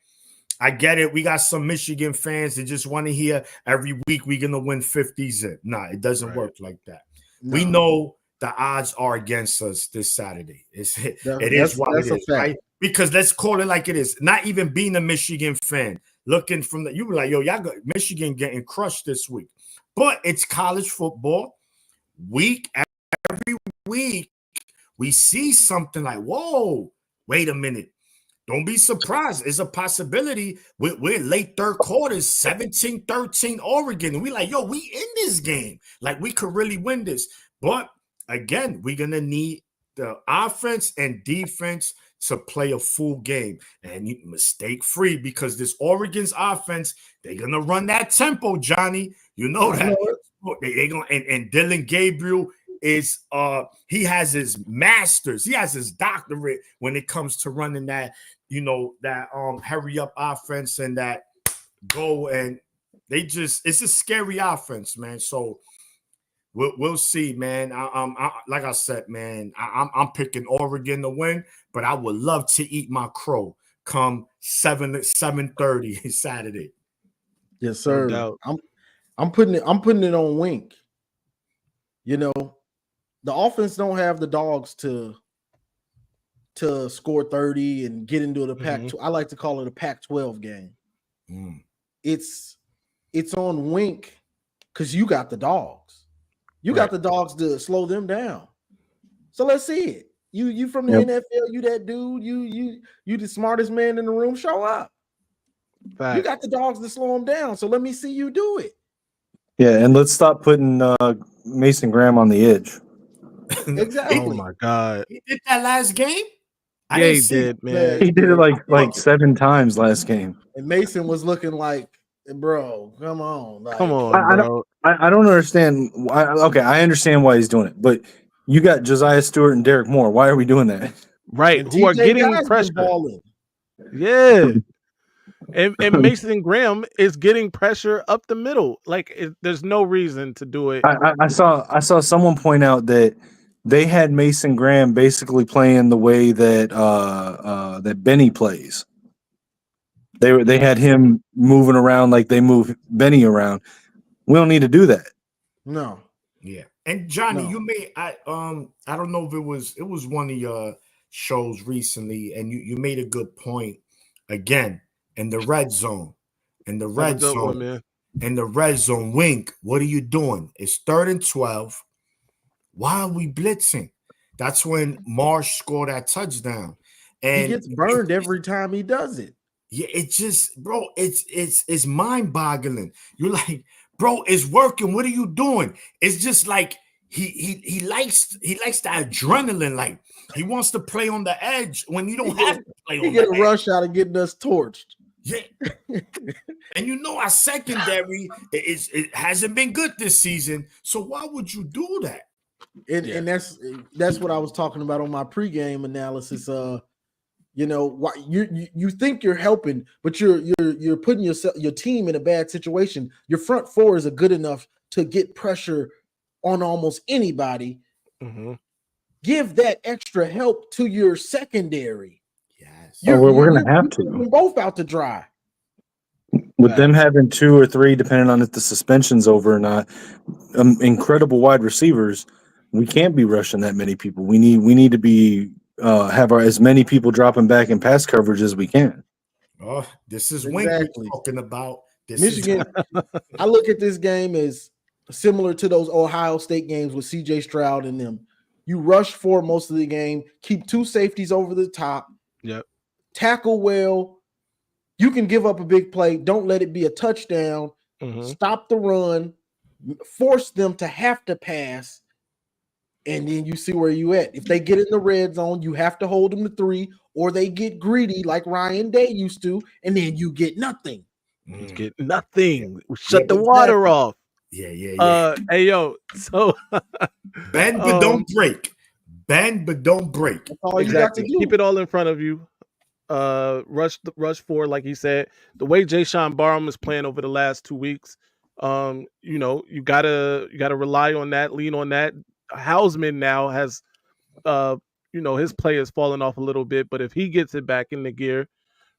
[SPEAKER 2] I get it. We got some Michigan fans that just want to hear every week we're gonna win 50-zip. Nah, it doesn't
[SPEAKER 1] Right.
[SPEAKER 2] work like that.
[SPEAKER 5] No.
[SPEAKER 2] We know the odds are against us this Saturday. It is what it
[SPEAKER 5] that's a
[SPEAKER 2] is,
[SPEAKER 5] fact.
[SPEAKER 2] right? Because let's call it like it is. Not even being a Michigan fan, looking from you were like, yo, y'all got Michigan getting crushed this week. But it's college football. Every week, we see something like, whoa, wait a minute. Don't be surprised. It's a possibility. We're late third quarters, 17-13 Oregon. And we like, yo, we in this game. Like, we could really win this. But, again, we're going to need the offense and defense to play a full game. And mistake-free, because this Oregon's offense, they're going to run that tempo, Johnny. You know that. They gonna, and Dylan Gabriel is he has his masters, he has his doctorate when it comes to running that, that hurry up offense and that go, and it's a scary offense, man. So we'll see, man. Like I said, man, I'm picking Oregon to win, but I would love to eat my crow come 7:30 Saturday.
[SPEAKER 5] Yes, sir.
[SPEAKER 1] No doubt.
[SPEAKER 5] I'm putting it on Wink. The offense don't have the dogs to score 30 and get into the Pac. I like to call it a Pac-12 game. It's on Wink because you got the dogs. You got the dogs to slow them down. So let's see it. You from the NFL, you that dude, you the smartest man in the room, show up.
[SPEAKER 1] Fact.
[SPEAKER 5] You got the dogs to slow them down. So let me see you do it.
[SPEAKER 3] Yeah, and let's stop putting Mason Graham on the edge.
[SPEAKER 5] Exactly.
[SPEAKER 1] Oh my God.
[SPEAKER 2] He did that last game?
[SPEAKER 1] Yeah, he did, man.
[SPEAKER 3] He did it like 7 times last game.
[SPEAKER 5] And Mason was looking like, bro, come on. Like,
[SPEAKER 1] Come on, bro.
[SPEAKER 3] I don't understand. Okay, I understand why he's doing it, but you got Josiah Stewart and Derek Moore. Why are we doing that?
[SPEAKER 1] Right.
[SPEAKER 5] And
[SPEAKER 1] Who are
[SPEAKER 5] DJ
[SPEAKER 1] getting
[SPEAKER 5] Guy's been
[SPEAKER 1] pressure.
[SPEAKER 5] balling.
[SPEAKER 1] Yeah. And Mason Graham is getting pressure up the middle. Like, there's no reason to do it.
[SPEAKER 3] I saw someone point out that they had Mason Graham basically playing the way that that Benny plays. They had him moving around like they move Benny around. We don't need to do that.
[SPEAKER 5] No.
[SPEAKER 2] Yeah. And Johnny, you made I don't know if it was one of your shows recently, and you made a good point again. In the red zone, in the red zone, Wink, what are you doing? It's 3rd and 12. Why are we blitzing? That's when Marsh scored that touchdown. And
[SPEAKER 5] he gets burned every time he does it.
[SPEAKER 2] Yeah, it's just, bro, it's mind-boggling. You're like, bro, it's working. What are you doing? It's just like he likes the adrenaline. Like, he wants to play on the edge when you don't have to play on the edge.
[SPEAKER 5] He get a rush out of getting us torched.
[SPEAKER 2] Yeah. And our secondary it hasn't been good this season. So why would you do that?
[SPEAKER 5] And that's what I was talking about on my pregame analysis. Why you think you're helping, but you're putting your team in a bad situation. Your front four is good enough to get pressure on almost anybody. Give that extra help to your secondary.
[SPEAKER 3] We're going to have to.
[SPEAKER 5] We're both out to dry.
[SPEAKER 3] With them having 2 or 3, depending on if the suspension's over or not, incredible wide receivers, we can't be rushing that many people. We need to be have as many people dropping back in pass coverage as we can.
[SPEAKER 2] Oh, this is Wink we're
[SPEAKER 5] Exactly.
[SPEAKER 2] talking about. This
[SPEAKER 5] Michigan, I look at this game as similar to those Ohio State games with CJ Stroud and them. You rush for most of the game, keep two safeties over the top,
[SPEAKER 1] Yep.
[SPEAKER 5] tackle well. You can give up a big play. Don't let it be a touchdown. Stop the run, force them to have to pass, and then you see where you at. If they get in the red zone, you have to hold them to 3, or they get greedy like Ryan Day used to, and then you get nothing.
[SPEAKER 1] You get nothing. Shut the water off.
[SPEAKER 2] Yeah.
[SPEAKER 1] Hey yo, so
[SPEAKER 2] bend but don't break. Bend but don't break.
[SPEAKER 5] That's all you got to do.
[SPEAKER 1] Keep it all in front of you. Rush forward, like he said. The way Jayshon Barham is playing over the last 2 weeks, you gotta rely on that, lean on that. Hausman now has his play has fallen off a little bit, but if he gets it back in the gear,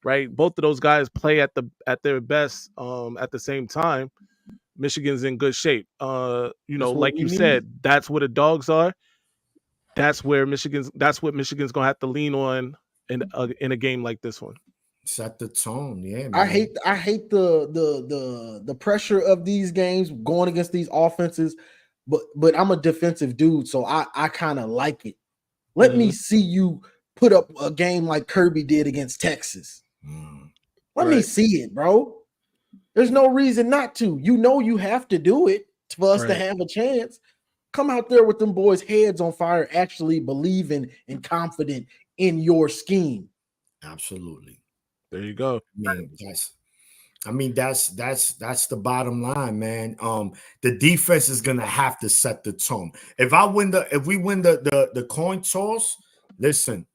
[SPEAKER 1] right? Both of those guys play at their best at the same time. Michigan's in good shape. Like you said, that's where the dogs are. That's what Michigan's gonna have to lean on in a game like this one.
[SPEAKER 2] Set the tone, yeah. Man.
[SPEAKER 5] I hate the pressure of these games going against these offenses, but I'm a defensive dude, so I kind of like it. Let me see you put up a game like Kirby did against Texas. Let me see it, bro. There's no reason not to. You have to do it for us to have a chance. Come out there with them boys' heads on fire, actually believing and confident in your scheme.
[SPEAKER 2] Absolutely.
[SPEAKER 1] There you go.
[SPEAKER 2] That's the bottom line, man. The defense is gonna have to set the tone. If we win the coin toss, listen,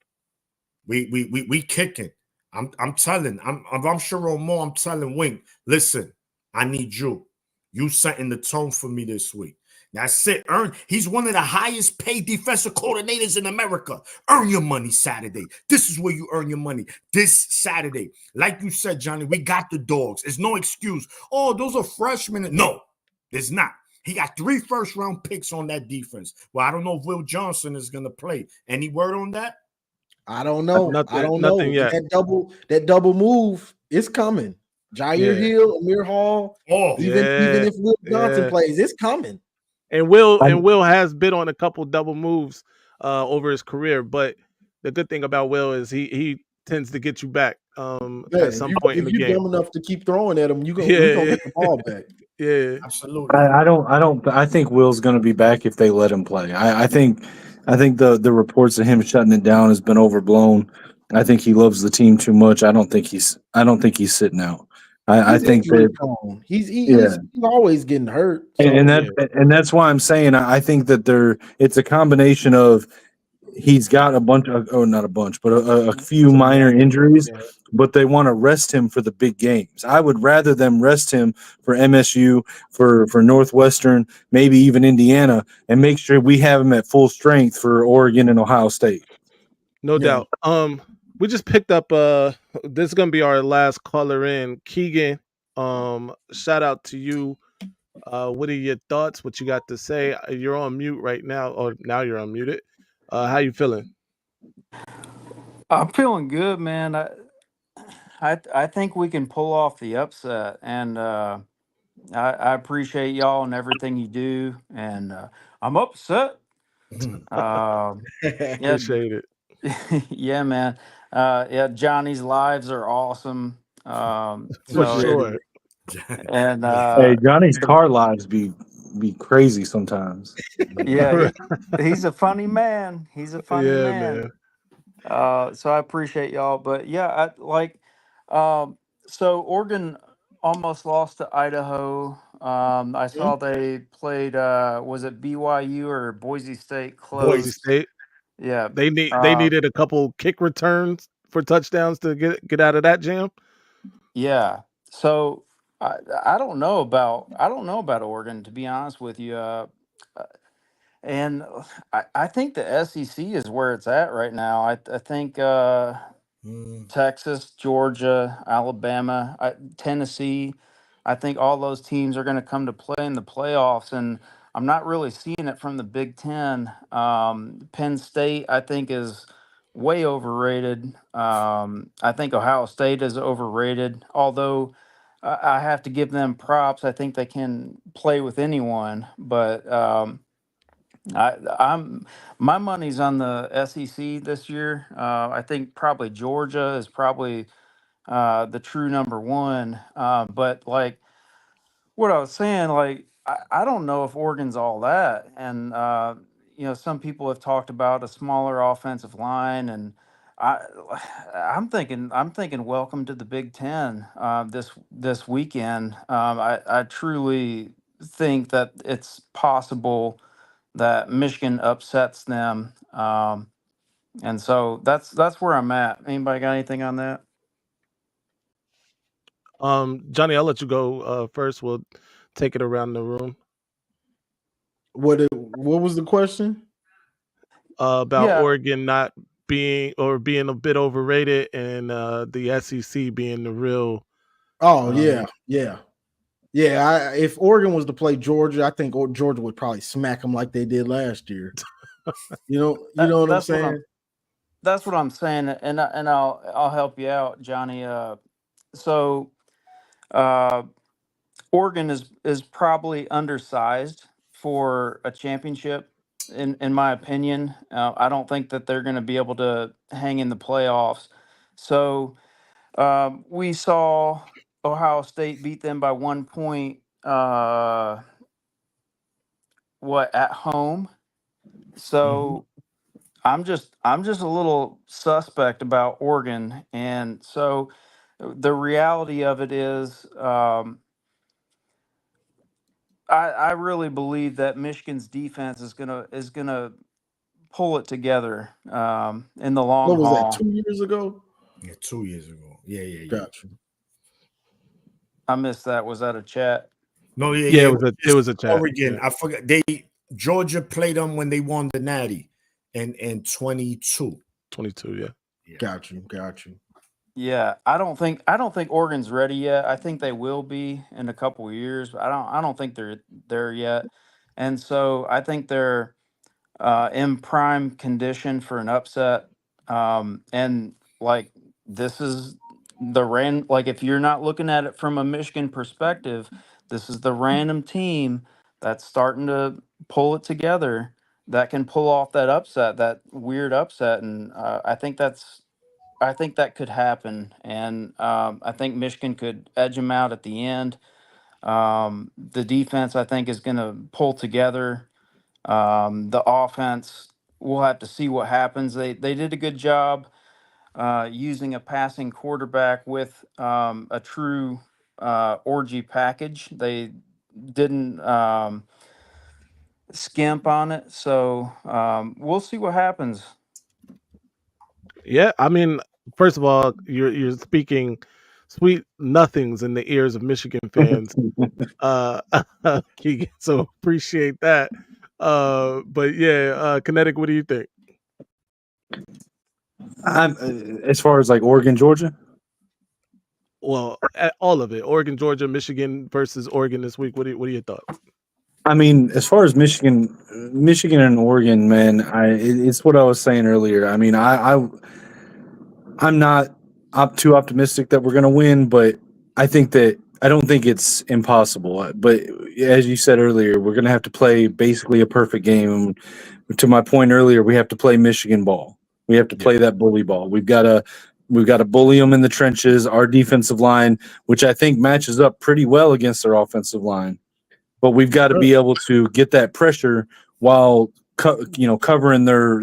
[SPEAKER 2] we kicking. I'm sure on more. I'm telling Wink, listen, I need you. You setting the tone for me this week. That's it. He's one of the highest paid defensive coordinators in America. Earn your money Saturday. This is where you earn your money. This Saturday. Like you said, Johnny, we got the dogs. It's no excuse. Oh, those are freshmen. No, it's not. He got 3 first-round picks on that defense. Well, I don't know if Will Johnson is going to play. Any word on that?
[SPEAKER 5] I don't know.
[SPEAKER 1] Nothing yet.
[SPEAKER 5] That double move is coming. Jair Hill, Amir Hall. Even if Will Johnson plays, it's coming.
[SPEAKER 1] And Will has been on a couple double moves over his career, but the good thing about Will is he tends to get you back at some point in the game.
[SPEAKER 5] If you're dumb enough to keep throwing at him, you're gonna get the ball back.
[SPEAKER 1] Yeah,
[SPEAKER 2] absolutely.
[SPEAKER 3] I think Will's going to be back if they let him play. I think the reports of him shutting it down has been overblown. I think he loves the team too much. I don't think he's sitting out. I think that
[SPEAKER 5] he's always getting hurt,
[SPEAKER 3] and that's why I'm saying I think that it's a combination of he's got a bunch of not a bunch, but a few minor injuries, but they want to rest him for the big games. I would rather them rest him for MSU, for Northwestern, maybe even Indiana, and make sure we have him at full strength for Oregon and Ohio State.
[SPEAKER 1] No doubt. We just picked up this is gonna be our last caller in. Keegan, shout out to you. What are your thoughts? What you got to say? You're on mute right now, or now you're unmuted. How you feeling?
[SPEAKER 8] I'm feeling good, man. I think we can pull off the upset, and I appreciate y'all and everything you do, and I'm upset.
[SPEAKER 1] Appreciate it.
[SPEAKER 8] Yeah, man. Johnny's lives are awesome.
[SPEAKER 1] For sure.
[SPEAKER 8] And
[SPEAKER 3] hey, Johnny's car lives be crazy sometimes.
[SPEAKER 8] Yeah, he's a funny man. He's a funny man. So I appreciate y'all, but yeah, so Oregon almost lost to Idaho. I saw they played. Was it BYU or Boise State? Close.
[SPEAKER 1] Boise State.
[SPEAKER 8] Yeah,
[SPEAKER 1] they needed a couple kick returns for touchdowns to get out of that jam.
[SPEAKER 8] Yeah, so I don't know about Oregon, to be honest with you. And I think the SEC is where it's at right now. I think Texas, Georgia, Alabama, Tennessee. I think all those teams are going to come to play in the playoffs, and I'm not really seeing it from the Big Ten. Penn State, I think, is way overrated. I think Ohio State is overrated, although I have to give them props. I think they can play with anyone, but I'm my money's on the SEC this year. I think probably Georgia is probably the true number one. But like what I was saying, like I don't know if Oregon's all that, and some people have talked about a smaller offensive line, and I I'm thinking welcome to the Big Ten this weekend. I truly think that it's possible that Michigan upsets them. And so that's where I'm at. Anybody got anything on that?
[SPEAKER 1] Johnny, I'll let you go first. We'll take it around the room.
[SPEAKER 5] What was the question?
[SPEAKER 1] About
[SPEAKER 8] Yeah,
[SPEAKER 1] Oregon not being a bit overrated, and the SEC being the real.
[SPEAKER 5] Oh
[SPEAKER 1] Um,
[SPEAKER 5] yeah. If Oregon was to play Georgia, I think Georgia would probably smack them like they did last year. You know what I'm
[SPEAKER 8] that's what I'm
[SPEAKER 5] saying?
[SPEAKER 8] that's what I'm saying, and I'll help you out, Johnny. So uh, Oregon is probably undersized for a championship, in my opinion. I don't think that they're going to be able to hang in the playoffs. So we saw Ohio State beat them by 1 point. What at home?
[SPEAKER 1] mhm.
[SPEAKER 8] So I'm just a little suspect about Oregon, and so the reality of it is, I really believe that Michigan's defense is gonna pull it together in the long
[SPEAKER 5] What was that?
[SPEAKER 8] haul.
[SPEAKER 5] 2 years ago?
[SPEAKER 2] Yeah, 2 years ago. Yeah.
[SPEAKER 5] Got you.
[SPEAKER 8] I missed that. Was that a chat?
[SPEAKER 2] No, yeah,
[SPEAKER 1] Yeah,
[SPEAKER 2] yeah.
[SPEAKER 1] it
[SPEAKER 2] It's
[SPEAKER 1] was a chat.
[SPEAKER 2] Oregon.
[SPEAKER 1] Yeah,
[SPEAKER 2] I forgot. Georgia played them when they won the Natty in 22.
[SPEAKER 1] 22. Yeah.
[SPEAKER 2] Yeah.
[SPEAKER 5] Got you.
[SPEAKER 8] Yeah, I don't think Oregon's ready yet. I think they will be in a couple of years, but I don't think they're there yet. And so I think they're in prime condition for an upset. And like this is like if you're not looking at it from a Michigan perspective, this is the random team that's starting to pull it together that can pull off that upset, that weird upset, and I think that could happen, and I think Michigan could edge them out at the end. The defense, I think, is going to pull together. The offense, we'll have to see what happens. They did a good job using a passing quarterback with a true orgy package. They didn't skimp on it, so we'll see what happens.
[SPEAKER 1] Yeah. I mean, first of all, you're speaking sweet nothings in the ears of Michigan fans. Uh, Keegan, so appreciate that. But yeah, Kinetic, what do you think?
[SPEAKER 3] I'm, as far as like Oregon, Georgia.
[SPEAKER 1] Well, all of it. Oregon, Georgia, Michigan versus Oregon this week. What are your thoughts?
[SPEAKER 3] I mean, as far as Michigan and Oregon, man, it's what I was saying earlier. I mean, I'm not too optimistic that we're going to win, but I don't think it's impossible. But as you said earlier, we're going to have to play basically a perfect game. And to my point earlier, we have to play Michigan ball. We have to
[SPEAKER 1] Yeah.
[SPEAKER 3] play that bully ball. We've got to bully them in the trenches. Our defensive line, which I think matches up pretty well against their offensive line, but we've got to be able to get that pressure while covering their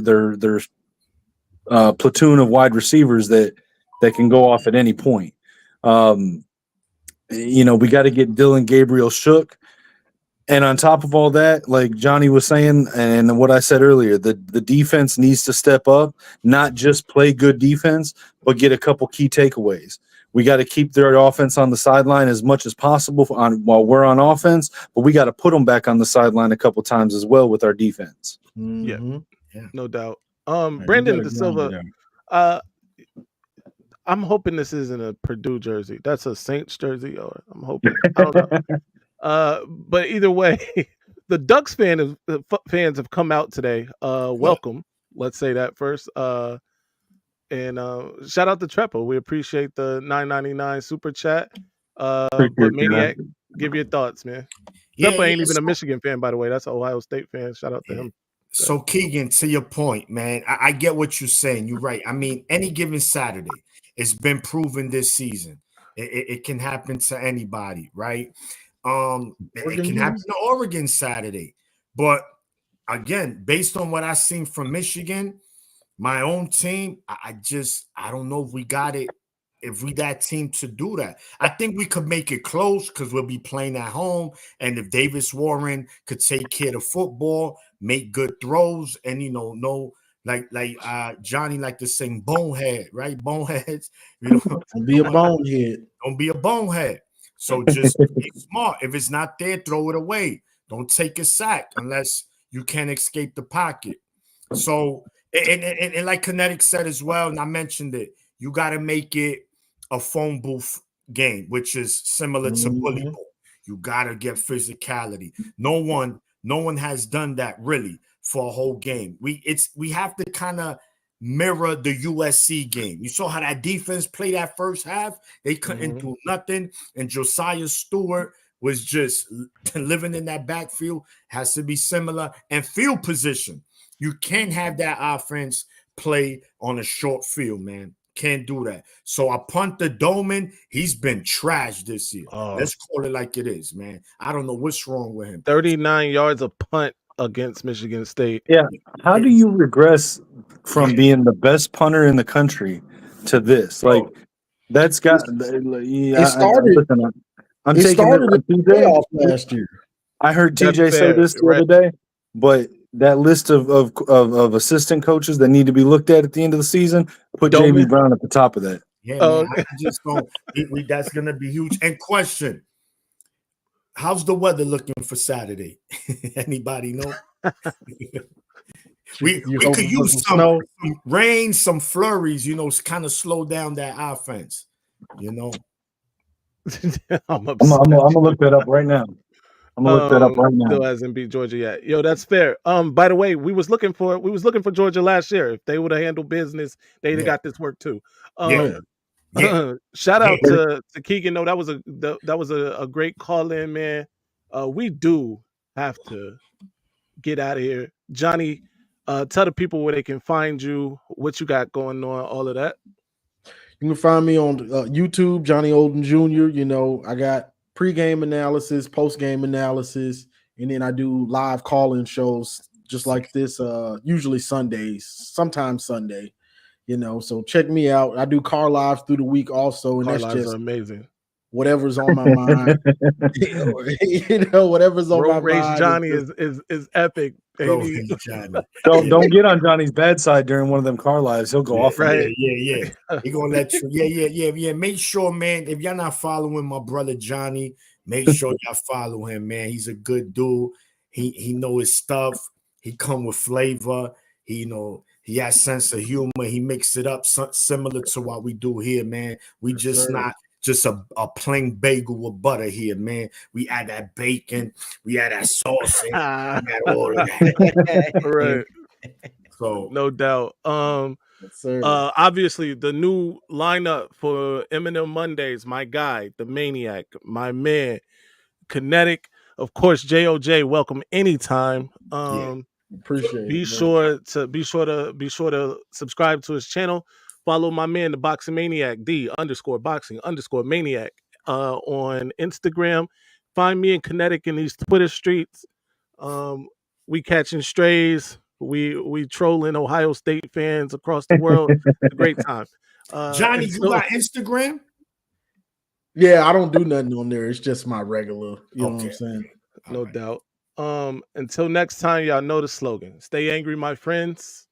[SPEAKER 3] platoon of wide receivers that can go off at any point. We got to get Dylan Gabriel shook. And on top of all that, like Johnny was saying, and what I said earlier, the defense needs to step up, not just play good defense, but get a couple key takeaways. We got to keep their offense on the sideline as much as possible while we're on offense, but we got to put them back on the sideline a couple times as well with our defense.
[SPEAKER 1] Yeah,
[SPEAKER 5] Mm-hmm.
[SPEAKER 1] no doubt.
[SPEAKER 5] You
[SPEAKER 1] Brandon
[SPEAKER 5] gotta
[SPEAKER 1] De
[SPEAKER 5] grind
[SPEAKER 1] Silva.
[SPEAKER 5] it out.
[SPEAKER 1] Uh, I'm hoping this isn't a Purdue jersey. That's a Saints jersey, or I'm hoping. I don't know. But either way, the Ducks fans have come out today. Welcome. Let's say that first. And shout out to Trepo. We appreciate the $9.99 super chat.
[SPEAKER 3] Appreciate
[SPEAKER 1] But
[SPEAKER 3] you,
[SPEAKER 1] Maniac,
[SPEAKER 3] man.
[SPEAKER 1] give your thoughts, man.
[SPEAKER 2] Yeah,
[SPEAKER 1] Trepo
[SPEAKER 2] yeah.
[SPEAKER 1] ain't even a
[SPEAKER 2] So,
[SPEAKER 1] Michigan fan, by the way. That's an Ohio State fan. Shout out to
[SPEAKER 2] yeah.
[SPEAKER 1] him.
[SPEAKER 2] So Keegan, to your point, man, I get what you're saying. You're right. I mean, any given Saturday, it's been proven this season. It can happen to anybody, right? It can happen to Oregon Saturday. But again, based on what I've seen from Michigan, my own team, I don't know if we got it, if we that team to do that. I think we could make it close because we'll be playing at home. And if Davis Warren could take care of football, make good throws, and no like Johnny like to sing bonehead, right? Boneheads,
[SPEAKER 5] Don't be a bonehead.
[SPEAKER 2] don't be a bonehead. So just be smart. If it's not there, throw it away. Don't take a sack unless you can't escape the pocket. So, and like Kinetic said as well, and I mentioned it, you got to make it a phone booth game, which is similar to bully ball. You got to get physicality. No one has done that really for a whole game. We have to kind of mirror the USC game. You saw how that defense played that first half. They couldn't do nothing, and Josiah Stewart was just living in that backfield. Has to be similar, and field position. You can't have that offense play on a short field, man. Can't do that. So I punt the Doman. He's been trashed this year. Let's call it like it is, man. I don't know what's wrong with him.
[SPEAKER 1] 39 yards of punt against Michigan State.
[SPEAKER 3] Yeah. How do you regress from being the best punter in the country to this? Like, that's got.
[SPEAKER 5] It started.
[SPEAKER 3] I'm
[SPEAKER 5] It
[SPEAKER 3] taking
[SPEAKER 5] started
[SPEAKER 3] it
[SPEAKER 5] in the playoffs last year.
[SPEAKER 3] I heard
[SPEAKER 1] That's
[SPEAKER 3] TJ say
[SPEAKER 1] fair,
[SPEAKER 3] this the
[SPEAKER 1] right.
[SPEAKER 3] other day, but that list of assistant coaches that need to be looked at the end of the season, put
[SPEAKER 1] Doman.
[SPEAKER 3] JB Brown at the top of that.
[SPEAKER 2] Yeah, man. I just don't. That's gonna be huge. And question: how's the weather looking for Saturday? Anybody know? we could use some rain, some flurries. Kind of slow down that offense.
[SPEAKER 3] I'm gonna look that up right now.
[SPEAKER 1] Still hasn't beat Georgia yet. Yo, that's fair. By the way, we was looking for Georgia last year. If they would have handled business, they'd have got this work too. Shout out to Keegan. No, that was a great call in, man. We do have to get out of here. Johnny, tell the people where they can find you, what you got going on, all of that.
[SPEAKER 5] You can find me on YouTube, Johnny Olden Jr. I got pre-game analysis, post-game analysis, and then I do live call-in shows just like this, usually Sundays, sometimes Sunday, so check me out. I do car lives through the week also, and
[SPEAKER 1] Car
[SPEAKER 5] that's
[SPEAKER 1] lives
[SPEAKER 5] just
[SPEAKER 1] are amazing.
[SPEAKER 5] Whatever's on my mind. Whatever's on
[SPEAKER 1] Road
[SPEAKER 5] my
[SPEAKER 1] Race
[SPEAKER 5] mind.
[SPEAKER 1] Johnny is epic, baby.
[SPEAKER 3] Don't get on Johnny's bad side during one of them car lives. He'll go off.
[SPEAKER 1] Right.
[SPEAKER 2] Yeah. He gonna let you. Yeah. Make sure, man. If y'all not following my brother Johnny, make sure y'all follow him, man. He's a good dude. He know his stuff. He come with flavor. He has sense of humor. He mix it up similar to what we do here, man. We just not just a plain bagel with butter here, man. We add that bacon, we add that sauce, we add all of that.
[SPEAKER 1] Right.
[SPEAKER 2] So
[SPEAKER 1] no doubt. Obviously the new lineup for M&M Mondays, my guy, the Maniac, my man, Kinetic, of course, JOJ, welcome anytime.
[SPEAKER 5] Appreciate it.
[SPEAKER 1] Be sure to subscribe to his channel. Follow my man, the Boxing Maniac, _boxing_maniac on Instagram. Find me in Kinetic in these Twitter streets. We catching strays. We trolling Ohio State fans across the world. It's a great time.
[SPEAKER 2] Johnny, you got Instagram?
[SPEAKER 5] Yeah, I don't do nothing on there. It's just my regular. You know what I'm saying?
[SPEAKER 1] No doubt. Until next time, y'all know the slogan. Stay angry, my friends.